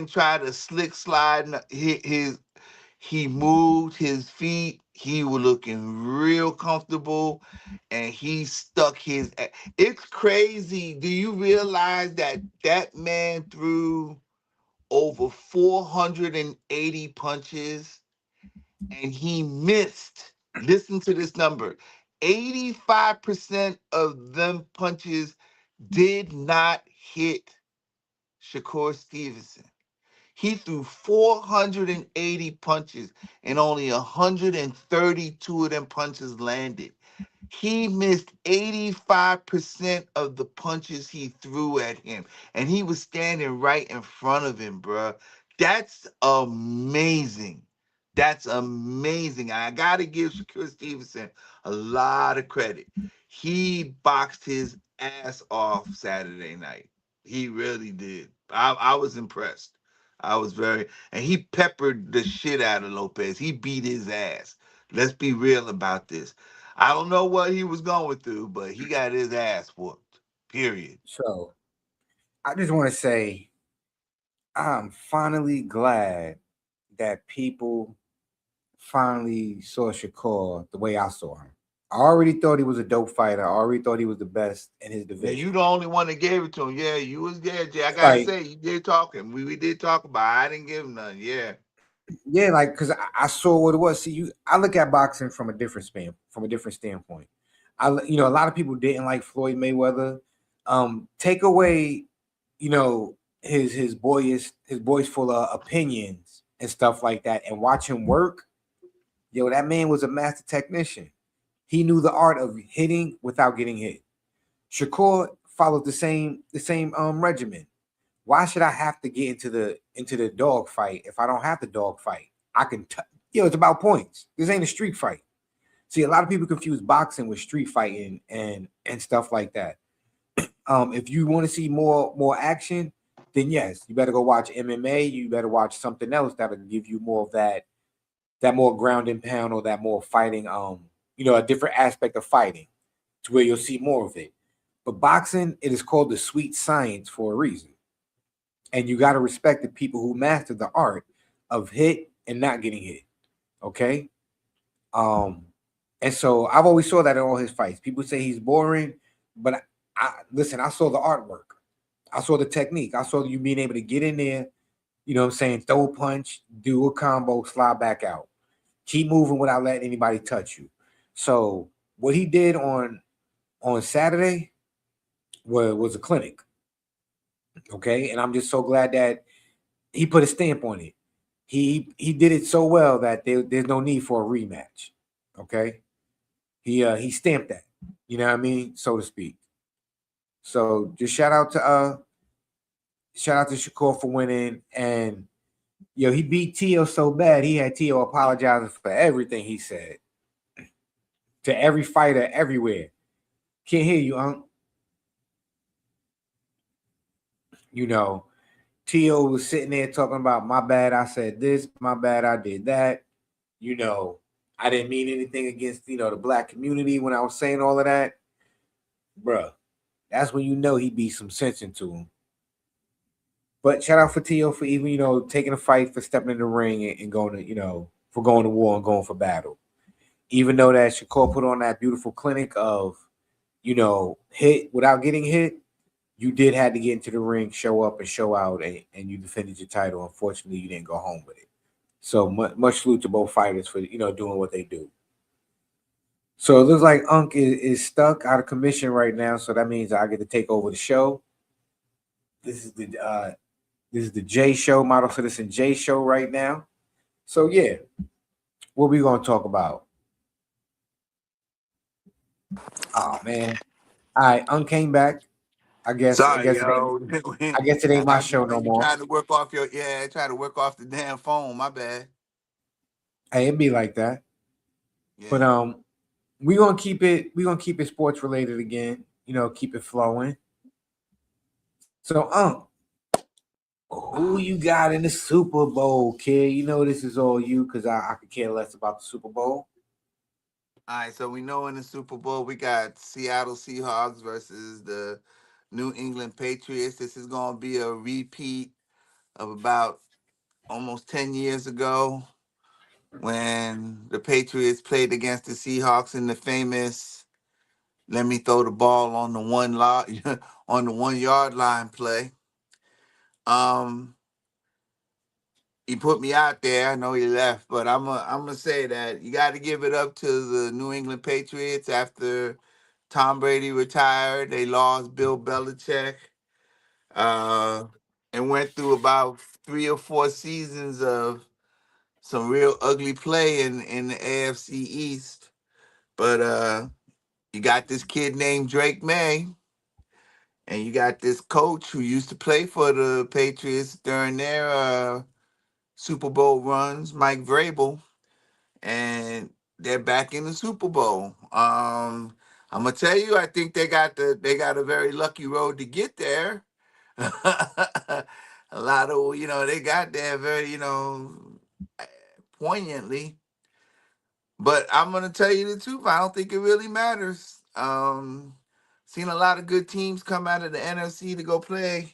try to slick slide. He moved his feet. he was looking real comfortable, and he stuck his. It's crazy. Do you realize that that man threw over 480 punches and he missed? Listen to this number: 85% of them punches did not hit Shakur Stevenson. He threw 480 punches and only 132 of them punches landed. He missed 85% of the punches he threw at him. And he was standing right in front of him, bruh. That's amazing. That's amazing. I got to give Shakur Stevenson a lot of credit. He boxed his ass off Saturday night. He really did. I was impressed. I was very, and he peppered the shit out of Lopez. He beat his ass. Let's be real about this. I don't know what he was going through, but he got his ass whooped. Period. So I just want to say I'm finally glad that people finally saw Shakur the way I saw him. I already thought he was a dope fighter. I already thought he was the best in his Now you division. the only one that gave it to him. Yeah, you was there, Jay. I gotta Like, say, you did talking. We did talk about it. I didn't give him none. Yeah. yeah, like because I saw what it was. See, I look at boxing from a different standpoint. A lot of people didn't like Floyd Mayweather. Take away, his boys full of opinions and stuff like that, and watch him work. Yo, that man was a master technician. He knew the art of hitting without getting hit. Shakur followed the same regimen. Why should I have to get into the dog fight if I don't have the dog fight? I can it's about points. This ain't a street fight. See, a lot of people confuse boxing with street fighting and stuff like that. If you want to see more action, then yes, you better go watch MMA. You better watch something else that'll give you more of that more ground and pound or that more fighting. A different aspect of fighting to where you'll see more of it. But boxing, it is called the sweet science for a reason. And you got to respect the people who master the art of hit and not getting hit. Okay. Um, and so I've always saw that in all his fights. People say he's boring, but listen. I saw the artwork. I saw the technique. I saw you being able to get in there. You know what I'm saying? Throw a punch, do a combo, slide back out, keep moving without letting anybody touch you. So what he did on Saturday was a clinic. Okay, and I'm just so glad that he put a stamp on it. He did it so well that there's no need for a rematch. Okay, he stamped that. You know what I mean, so to speak. So just shout out to Shakur for winning, and he beat Tio so bad he had Tio apologizing for everything he said to every fighter everywhere. Can't hear you, Unc. You know, Tio was sitting there talking about my bad. I said this, my bad. I did that. You know, I didn't mean anything against the black community when I was saying all of that, bruh. That's when he beat some sense into him. But shout out for Tio for even taking a fight, for stepping in the ring and going to for going to war and going for battle. Even though that Shakur put on that beautiful clinic of hit without getting hit, you did have to get into the ring, show up and show out, and you defended your title. Unfortunately, you didn't go home with it. So much salute to both fighters for doing what they do. So it looks like Unc is stuck out of commission right now. So that means I get to take over the show. This is the J show, Model Citizen J show right now. So yeah, what we gonna talk about? Oh man. All right, Unc came back. I guess I Sorry, guess it ain't yo. I guess it ain't my I show just no think you more. trying to work off try to work off the damn phone. My bad. Hey, it be like that. But Yeah. we gonna keep it sports related again. Keep it flowing. So who you got in the Super Bowl, kid? This is all you because I could care less about the Super Bowl. All right, so we know in the Super Bowl we got Seattle Seahawks versus the New England Patriots. This is going to be a repeat of about almost 10 years ago. when the Patriots played against the Seahawks in the famous "Let me throw the ball on the on the 1 yard line" play. Um, he put me out there. I know he left, but I'm gonna say that you got to give it up to the New England Patriots after Tom Brady retired. They lost Bill Belichick, uh, and went through about 3 or 4 seasons of some real ugly play in the AFC East. But you got this kid named Drake May, and you got this coach who used to play for the Patriots during their Super Bowl runs, Mike Vrabel, and they're back in the Super Bowl. I'm gonna tell you, I think they got a very lucky road to get there. A lot of they got there very poignantly. But I'm gonna tell you the truth. I don't think it really matters. Seen a lot of good teams come out of the NFC to go play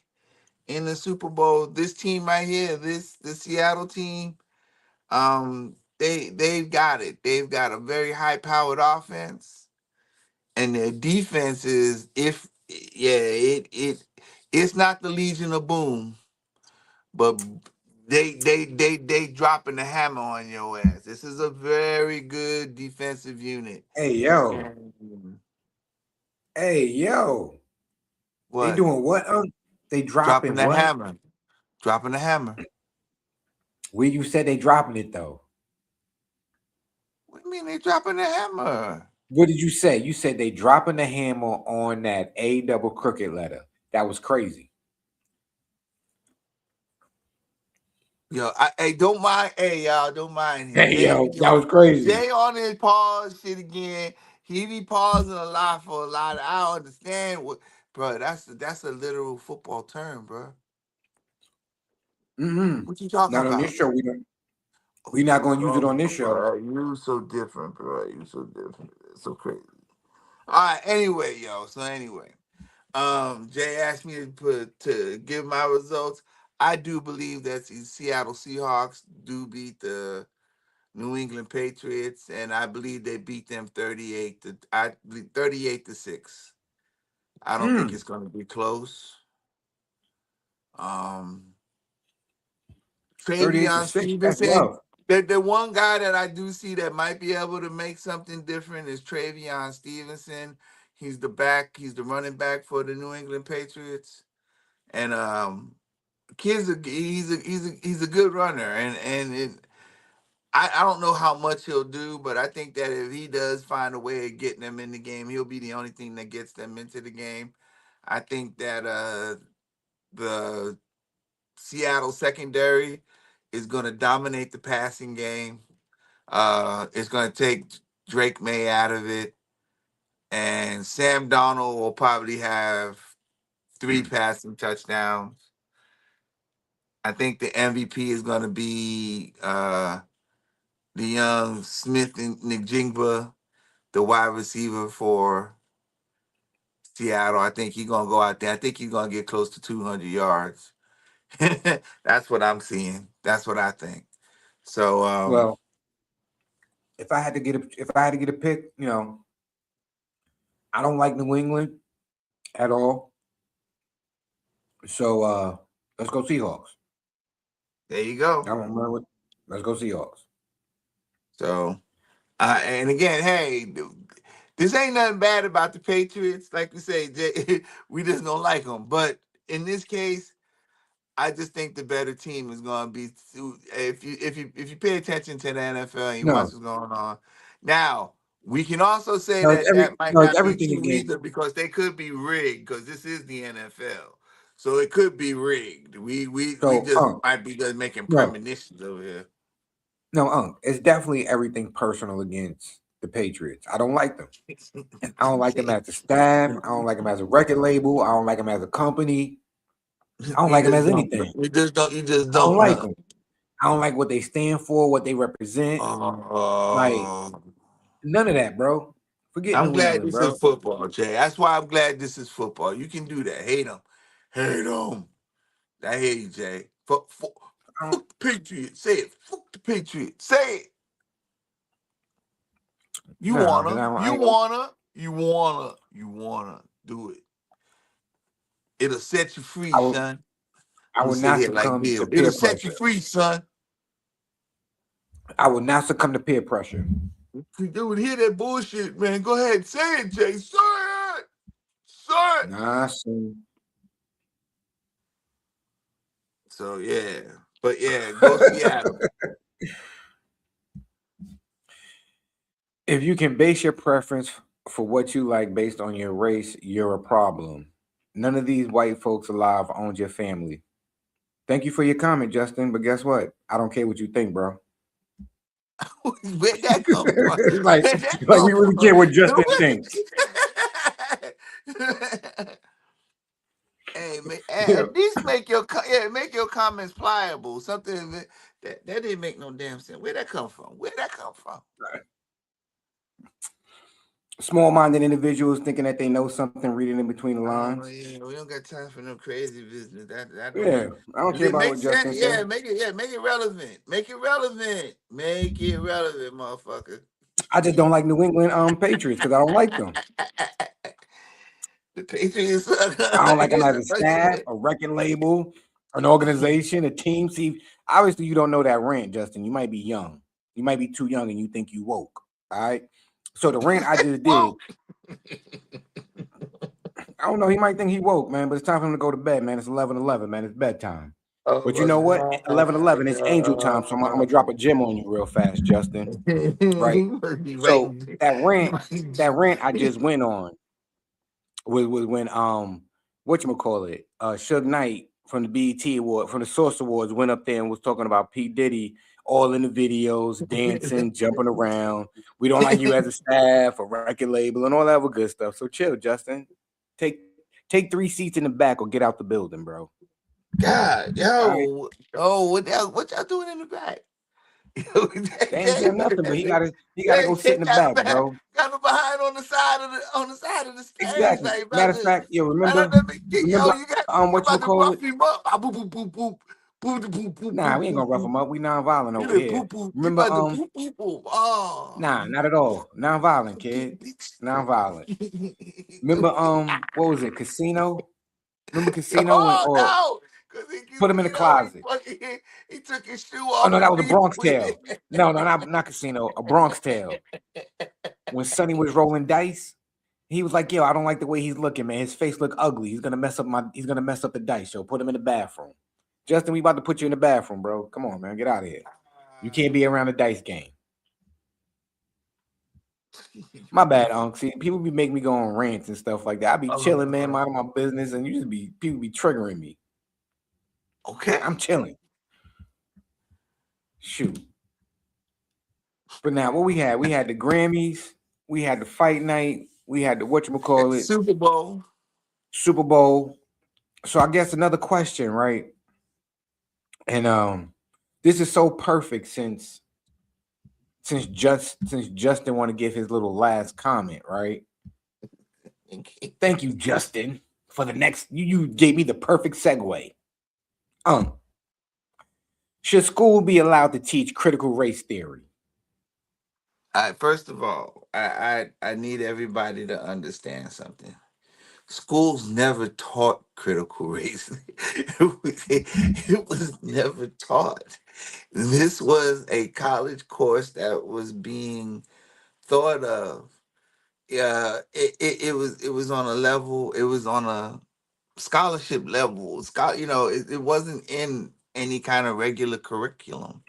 in the Super Bowl. This team right here, the Seattle team, they've got it. They've got a very high powered offense, and their defense is it's not the Legion of Boom, but they dropping the hammer on your ass. This is a very good defensive unit. Hey yo, And hey yo, they what? doing what? They Dropping dropping the what? hammer. Dropping the hammer. Where you said they dropping it though? What do you mean they dropping the hammer? What did you say? You said they dropping the hammer on that A double crooked letter. That was crazy. Yo, hey, don't mind. Hey, y'all, don't mind him. Hey Jay, yo, that was crazy. Jay on his pause shit again. He be pausing a lot for a lot. I don't understand what, bro. That's a literal football term, bro. Mm-hmm. What you talking Not on this about? show. We're not gonna use it on this show. Bro, you so different, bro. You so different. It's so crazy. All right. Anyway, yo. So anyway, Jay asked me to give my results. I do believe that the Seattle Seahawks do beat the New England Patriots, and I believe they beat them 38-6. I don't think Hmm. it's going to be close. Um, 38 to Travion 6. That's Stevenson. love. The one guy that I do see that might be able to make something different is Travion Stevenson. He's the back. He's the running back for the New England Patriots, and he's a good runner, and I don't know how much he'll do, but I think that if he does find a way of getting them in the game, he'll be the only thing that gets them into the game. I think that the Seattle secondary is going to dominate the passing game. It's going to take Drake May out of it, and Sam Donald will probably have 3 passing touchdowns. I think the MVP is going to be the young Smith and Njigba, the wide receiver for Seattle. I think he's gonna go out there. I think he's gonna get close to 200 yards. That's what I'm seeing. That's what I think. So Well, if I had to get a pick, I don't like New England at all. So let's go Seahawks. there you go. I don't remember what. Let's go Seahawks. So and again, hey, this ain't nothing bad about the Patriots. Like we say, we just don't like them. But in this case, I just think the better team is going to be if you pay attention to the NFL and you watch No, what's going on. Now we can also say no, that that might it's not be everything true again. either because they could be rigged because this is the NFL, so it could be rigged. We So, just might be just making no, premonitions over here. no, it's definitely everything personal against the Patriots. I don't like them. I don't like them as a staff. I don't like them as a record label. I don't like them as a company. I don't You like them just as don't. anything. You just don't. You just I don't don't like know. them. I don't like what they stand for, what they represent. Like Oh. none of that, bro. Forget I'm New glad England, this is bro. football, Jay. That's why I'm glad this is football. You can do that. Hate them. Hate them. I hear you, Jay. Fuck I don't, the Patriots. Say it. Fuck the Patriots. Say it. You No, because wanna, you wanna, you wanna, you wanna do it. It'll set you free, I would son. I I'm gonna would say not it like succumb to Bill. It'll peer set you pressure. free, son. I would not succumb to peer pressure. They would hear that bullshit, man. Go ahead, say it, Jay. Say it. Say it. Nah, son. So yeah. But yeah, go Seattle. If you can base your preference for what you like based on your race, you're a problem. None of these white folks alive owns your family. Thank you for your comment, Justin. But guess what? I don't care what you think, bro. Where'd that come from? like, Where'd that like we come really from? care what Justin thinks. Hey, Yeah. at least make your make your comments pliable. Something that didn't make no damn sense. Where'd that come from? Where'd that come from? Small-minded individuals thinking that they know something, reading in between the lines. Yeah, we don't got time for no crazy business. That don't Yeah, make. I don't If care it about what makes Justin sense, said. make it relevant. Make it relevant. Make it relevant, motherfucker. I just don't like New England Patriots because I don't like them. The Patriots. I don't like them as a staff, a record label, an organization, a team. See, obviously you don't know that rant, Justin. You might be young. You might be too young and you think you woke. All right. So the rant I just did, I don't know. He might think he woke, man, but it's time for him to go to bed, man. It's 11:11, man. It's bedtime. Oh But you my know what? God. 11:11 is angel time. So I'm gonna drop a gem on you real fast, Justin. Right. So that rant I just went on was when whatchamacallit, Suge Knight from the BET Award, from the Source Awards, went up there and was talking about P. Diddy all in the videos, dancing, jumping around. We don't like you as a staff, a record label, and all that other good stuff. So chill, Justin. Take take 3 seats in the back or get out the building, bro. God, All right. what y'all doing in the back? They ain't doing nothing, but he gotta go sit They in the back, bro. got him behind on the side of the stage. Exactly. Like Matter about of to, fact, yo, I remember, don't know, remember, you about to rough whatchamacallit? him up. Ah, boop boop boop boop boop boop boop Nah, boop we ain't boop gonna rough boop. him up. We non-violent You over did here. boop boop. You Remember, about to boop boop boop. Oh. nah, not at all. Non-violent, kid. Non-violent. Remember, what was it? Casino? Remember Casino when Oh or no, because put him in the closet? he took his shoe Oh off no, that and was a beat him Bronx with Tale. it. No, not Casino, a Bronx Tale. When Sonny was rolling dice, he was like, "Yo, I don't like the way he's looking, man. His face look ugly. He's gonna mess up the dice. Yo, put him in the bathroom." Justin, we about to put you in the bathroom, bro. Come on, man, get out of here. You can't be around the dice game. My bad, Unc. See, people be making me go on rants and stuff like that. I be chilling, man, minding my business, and people be triggering me. Okay. I'm chilling. Shoot. But now what we had the Grammys, we had the fight night, we had the whatchamacallit, Super Bowl. Super Bowl. So I guess another question, right? And this is so perfect since Justin want to give his little last comment, right? Thank you, Justin, for the next. You gave me the perfect segue. Should school be allowed to teach critical race theory? First of all, I need everybody to understand something. Schools never taught critical race. It was never taught. This was a college course that was being thought of. Yeah, it was on a level. It was on a scholarship level. It wasn't in any kind of regular curriculum.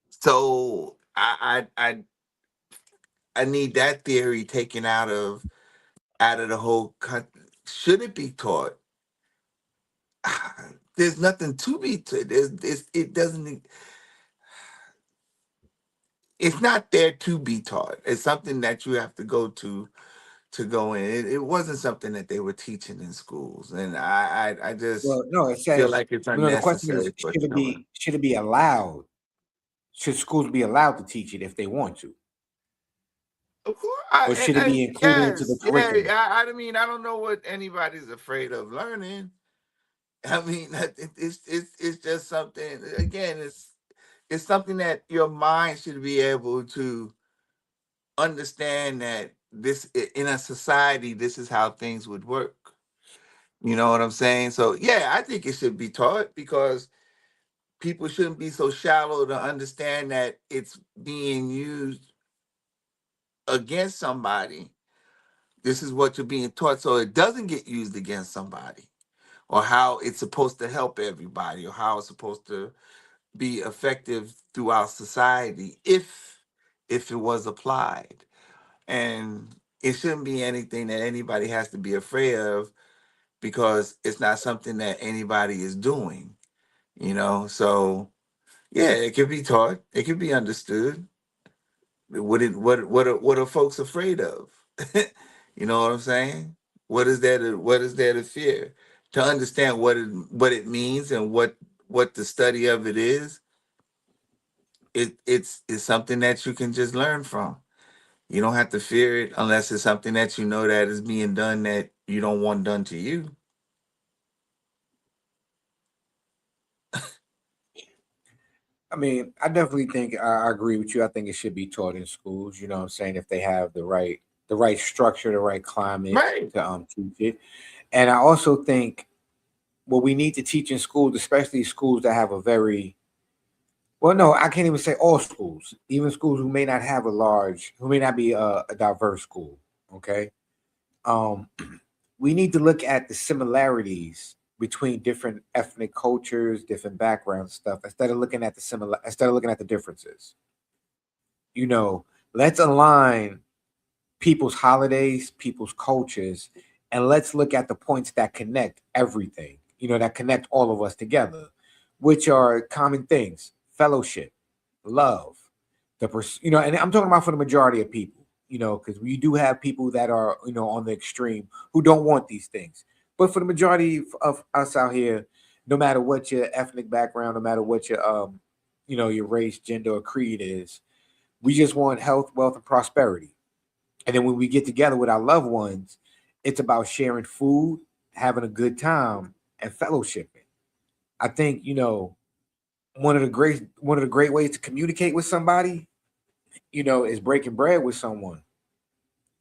So I need that theory taken out of the whole country. Should it be taught? There's nothing to be taught. It doesn't. It's not there to be taught. It's something that you have to go to go in. It wasn't something that they were teaching in schools, and I just Well, no, it feel says, like it's the question is, unnecessary for it to come up. should it be allowed? Should schools be allowed to teach it if they want to? Of course, Or should it be included into the yes, curriculum? yeah. I mean, I don't know what anybody's afraid of learning. I mean, it's just something. Again, it's something that your mind should be able to understand that this in a society, this is how things would work. You know what I'm saying? So yeah, I think it should be taught because people shouldn't be so shallow to understand that it's being used against somebody. This is what you're being taught so it doesn't get used against somebody, or how it's supposed to help everybody, or how it's supposed to be effective throughout society if it was applied. And it shouldn't be anything that anybody has to be afraid of because it's not something that anybody is doing, you know? So yeah, it can be taught, it can be understood. What are folks afraid of? You know what I'm saying? What is there to fear? To understand what it means and what the study of it is, it's something that you can just learn from. You don't have to fear it unless it's something that you know that is being done that you don't want done to you. I mean, I definitely think I agree with you. I think it should be taught in schools. You know what I'm saying? If they have the right structure, the right climate Right. to teach it. And I also think what we need to teach in schools, especially schools that have a very well, no, I can't even say all schools, even schools who may not have a large, who may not be a diverse school. Okay. Um, we need to look at the similarities between different ethnic cultures, different backgrounds, stuff, instead of looking at the differences. You know, let's align people's holidays, people's cultures, and let's look at the points that connect everything, that connect all of us together, which are common things: fellowship, love, and I'm talking about for the majority of people, because we do have people that are, on the extreme who don't want these things. But for the majority of us out here, no matter what your ethnic background, no matter what your race, gender, or creed is, we just want health, wealth, and prosperity. And then when we get together with our loved ones, it's about sharing food, having a good time, and fellowshipping. I think, one of the great ways to communicate with somebody, is breaking bread with someone.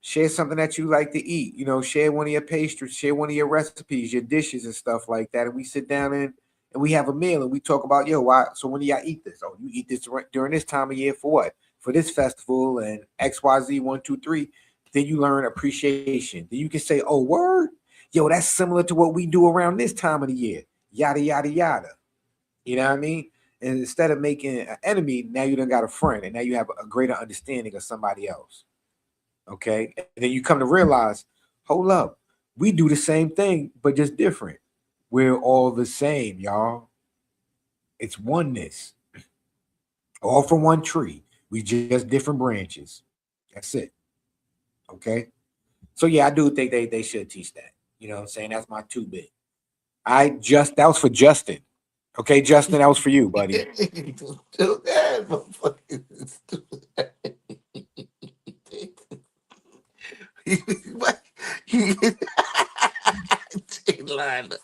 Share something that you like to eat. Share one of your pastries, share one of your recipes, your dishes and stuff like that. And we sit down and we have a meal and we talk about, why? So when do y'all eat this? Oh, you eat this during this time of year for what? For this festival and XYZ 1, 2, 3. Then you learn appreciation. Then you can say, oh, word, yo, that's similar to what we do around this time of the year. Yada yada yada. You know what I mean? And instead of making an enemy, now you done got a friend, and now you have a greater understanding of somebody else. Okay, and then you come to realize, hold up, we do the same thing, but just different. We're all the same, y'all. It's oneness, all from one tree. We just different branches. That's it. Okay. So yeah, I do think they should teach that. You know what I'm saying? That's my 2 bit. That was for Justin. Okay, Justin, that was for you, buddy. Do that, motherfucker. What? Just line up.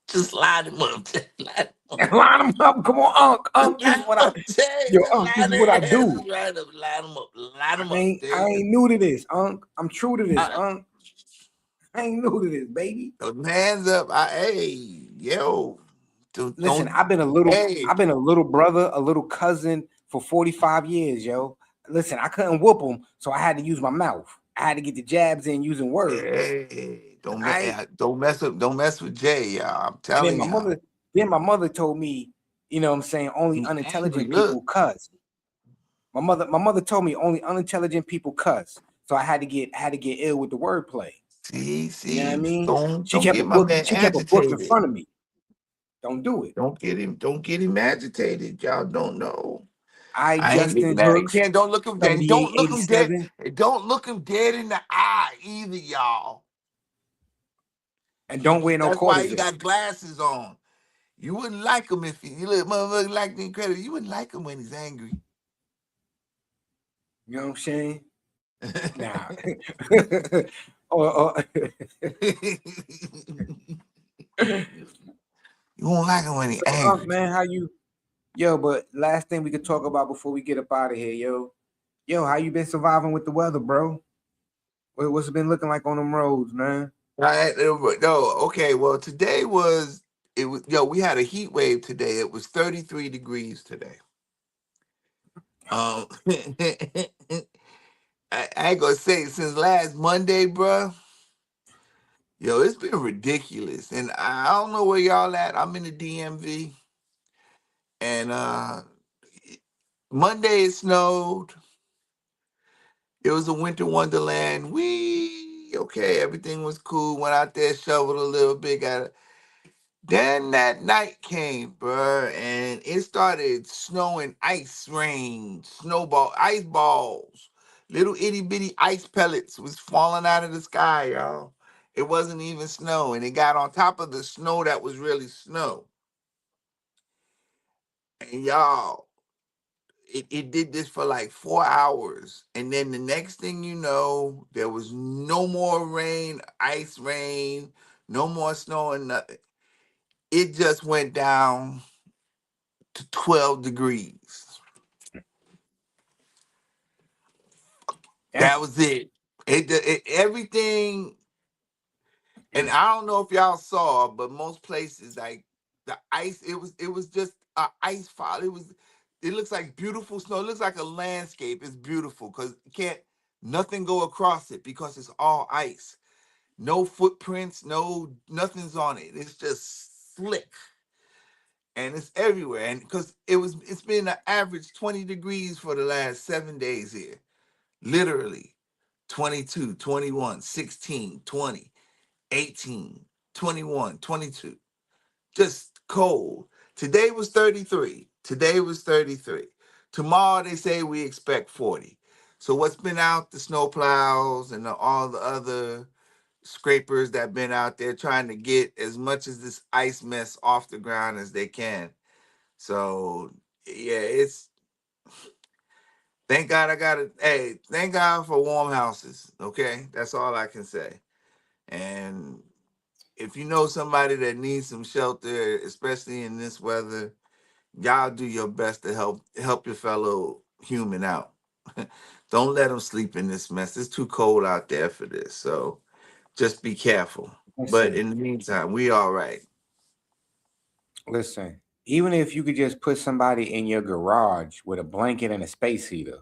Just line him up. Just line him up. Line them up. Come on, Unc. Just Unc, this line is him what I up. Jay. yo, Just Unc, this line is what I their do. asses right up. Line them up. Line them I up. ain't I Jay. ain't new to this, Unc. I'm true to this, Uh, Unc. I ain't new to this, baby. Hands up. Hey, yo. Listen, Don't. I've been a little Hey. I've been a little brother, a little cousin for 45 years, yo. Listen, I couldn't whoop them, so I had to use my mouth. I had to get the jabs in using words. Hey. I Don't mess with Jay, y'all. I'm and then telling y'all. my mother told me, what I'm saying, only He's angry. unintelligent Look. people cuss. My mother told me only unintelligent people cuss. So I had to get ill with the wordplay. You know what I See. mean? Don't She don't kept a get my book. man She kept a book in agitated. front of me. Don't do it. Don't get him agitated. Y'all don't know. I I ain't getting Justin mad. You Hooks can't don't look him dead. 78 Don't look him dead. 87, Don't look him dead in the eye either, y'all. and don't wear no That's why he cortisone. got glasses on. You wouldn't like him if you look motherfucker like the incredible. You wouldn't like him when he's angry. You know what I'm saying? Nah. You or won't like him when he's so, angry. man, how you? Yo, but last thing we could talk about before we get up out of here, yo. Yo, how you been surviving with the weather, bro? What's it been looking like on them roads, man? No, okay. Well, today was it was yo. We had a heat wave today. It was 33 degrees today. I ain't gonna say it since last Monday, bruh. Yo, it's been ridiculous, and I don't know where y'all at. I'm in the DMV, and Monday it snowed. It was a winter wonderland. We okay, everything was cool. Went out there, shoveled a little bit, then that night came, bruh, and it started snowing, ice rain, ice balls, little itty bitty ice pellets was falling out of the sky, y'all. It wasn't even snow, and it got on top of the snow that was really snow. And y'all, it did this for like 4 hours. And then the next thing you know, there was no more rain, ice rain, no more snow and nothing. It just went down to 12 degrees. That was it. Everything, and I don't know if y'all saw, but most places like the ice, it was just a ice fall. It looks like beautiful snow. It looks like a landscape. It's beautiful because can't nothing go across it because it's all ice. No footprints, nothing's on it. It's just slick. And it's everywhere. And because it's been an average 20 degrees for the last 7 days here. Literally 22, 21, 16, 20, 18, 21, 22. Just cold. Today was 33. Today was 33. Tomorrow they say we expect 40. So what's been out, the snow plows and all the other scrapers that been out there trying to get as much of this ice mess off the ground as they can. So yeah, it's thank God I got it. Hey, thank God for warm houses. Okay, that's all I can say. And if you know somebody that needs some shelter, especially in this weather, y'all do your best to help your fellow human out. Don't let them sleep in this mess. It's too cold out there for this. So just be careful. But Listen, in the meantime, we all right. listen. Even if you could just put somebody in your garage with a blanket and a space heater,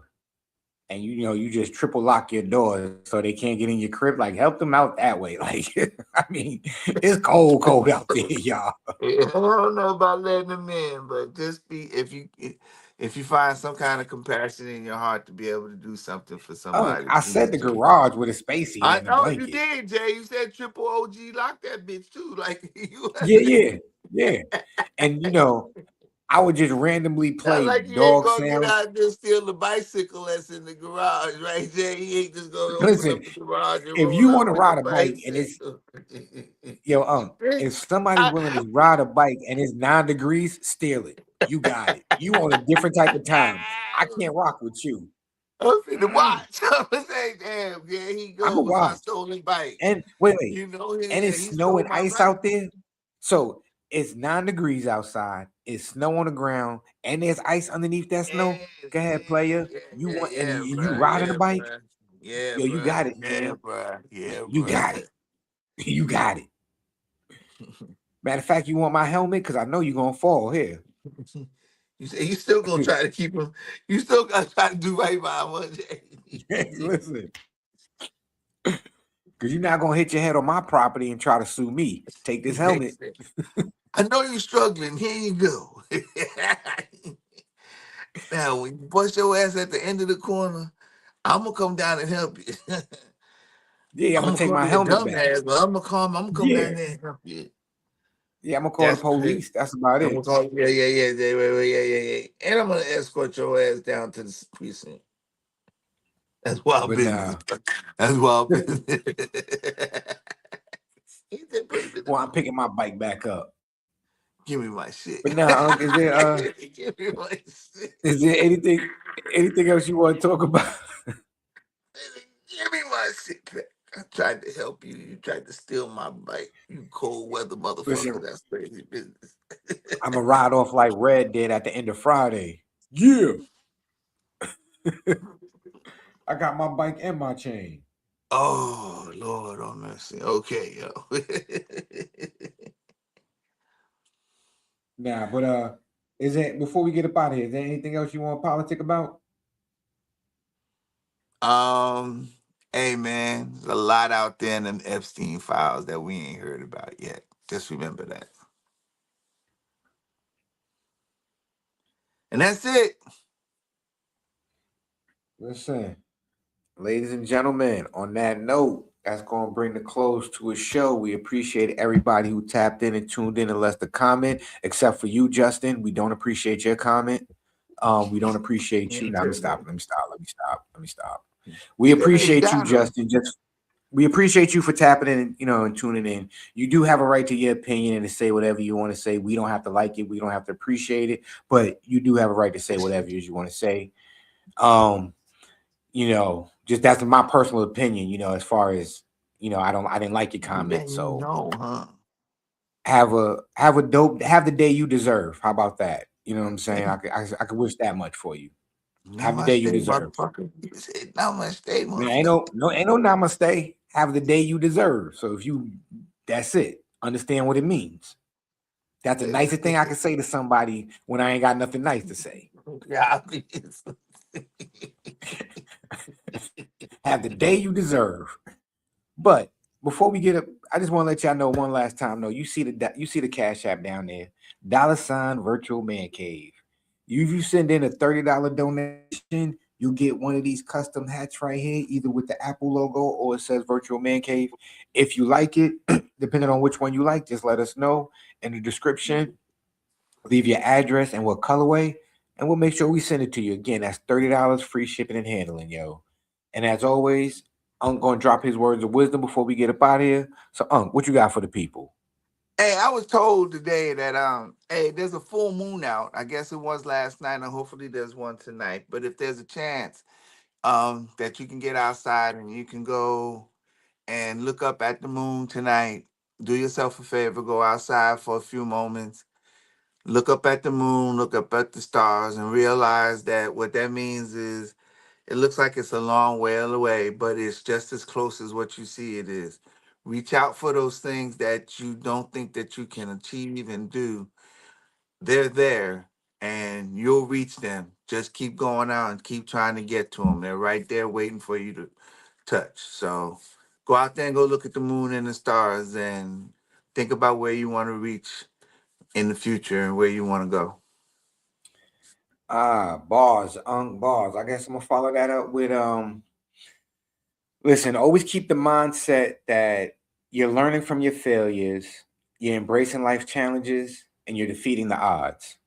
and you just triple lock your doors so they can't get in your crib, like help them out that way. Like, I mean, it's cold out there, y'all. I don't know about letting them in, but just be if you find some kind of compassion in your heart to be able to do something for somebody, I please said the do. garage with a space heater I and a know you blanket. did, Jay. You said triple OG lock that bitch too. Like you Yeah. And I would just randomly not play like you ain't dog gonna get sounds. out there steal the bicycle that's in the garage, right, Jay? He ain't just gonna open Listen, up the garage and if roll you want out to with the ride a bike and it's bicycle. if somebody's I, willing to ride a bike and it's 9 degrees, steal it. You got it. You on a different type of time. I can't rock with you. I'm finna Mm-mm. watch. I'm gonna say, damn, there he I'm go a with my watch. stolen bike. And wait, You know, and yeah, it's he snow stole and my ice bike. out there. So it's 9 degrees outside. It's snow on the ground, and there's ice underneath that snow. Go ahead, player. You want and you riding a bike? Yo, you got it, man. Yeah, You bro. got it. You got it. Matter of fact, you want my helmet because I know you're gonna fall here. You say you still gonna try to keep him. You still gotta try to do right by him one day. Listen, because you're not gonna hit your head on my property and try to sue me. Take this helmet. I know you're struggling. Here you go. Now, when you bust your ass at the end of the corner, I'm gonna come down and help you. Yeah, I'm I'm gonna gonna take call my you a helmet back. dumbass, but I'm gonna come Yeah, down there and help you. yeah, I'm gonna call the That's crazy. police. That's about I'm gonna it. call you. Yeah. And I'm gonna escort your ass down to the precinct. That's wild But business. nah, Bro. That's wild business. He said, put him in the well, I'm car. picking my bike back up. Give me my shit. But now, Give me my shit. is there anything else you want to talk about? Give me my shit back. I tried to help you. You tried to steal my bike. You cold weather motherfucker. Listen, That's crazy business. I'm gonna ride off like Red did at the end of Friday. Yeah. I got my bike and my chain. Oh Lord, oh mercy. Okay, yo. Nah, but is it before we get up out of here? Is there anything else you want to politic about? um, hey man, there's a lot out there in the Epstein files that we ain't heard about yet. Just remember that. And that's it. Listen, ladies and gentlemen, on that note, that's going to bring the close to a show. We appreciate everybody who tapped in and tuned in and left a comment, except for you, Justin. We don't appreciate your comment. We don't appreciate you. Now, let me stop. Let me stop. We Yeah, you appreciate you, got her. Justin. We appreciate you for tapping in, and tuning in. You do have a right to your opinion and to say whatever you want to say. We don't have to like it. We don't have to appreciate it, but you do have a right to say whatever it is you want to say. Um, just that's my personal opinion, as far as, I didn't like your You comment. letting you So know, huh? have the day you deserve. How about that? You know what I'm saying? I could wish that much for you. Have the day you Namaste, deserve. motherfucker. You said namaste, Man, motherfucker. ain't no namaste. Have the day you deserve. So that's it. Understand what it means. That's the nicest thing I can say to somebody when I ain't got nothing nice to say. Yeah, obvious. Have the day you deserve. But before we get up, I just want to let y'all know one last time. No, you see the Cash App down there, $ Virtual Man Cave. You send in a $30 donation, you get one of these custom hats right here, either with the Apple logo or it says Virtual Man Cave. If you like it, depending on which one you like, just let us know in the description. Leave your address and what colorway, and we'll make sure we send it to you. Again, that's $30 free shipping and handling, yo. And as always, I'm gonna drop his words of wisdom before we get up out of here. So, what you got for the people? Hey, I was told today that hey, there's a full moon out. I guess it was last night, and hopefully there's one tonight. But if there's a chance that you can get outside and you can go and look up at the moon tonight, do yourself a favor, go outside for a few moments, look up at the moon, look up at the stars, and realize that what that means is it looks like it's a long way away, but it's just as close as what you see it is. Reach out for those things that you don't think that you can achieve and do. They're there and you'll reach them. Just keep going out and keep trying to get to them. They're right there waiting for you to touch. So go out there and go look at the moon and the stars and think about where you want to reach in the future and where you want to go. Bars. I guess I'm gonna follow that up with listen, always keep the mindset that you're learning from your failures, you're embracing life challenges, and you're defeating the odds.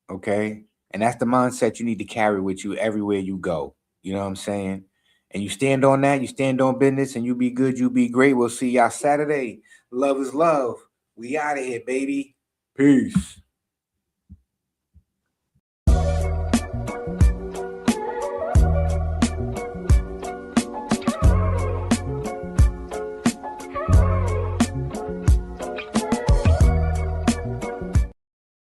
Okay. And that's the mindset you need to carry with you everywhere you go. You know what I'm saying? And you stand on that, you stand on business, and you be good, you be great. We'll see y'all Saturday. Love is love. We out of here, baby. Peace.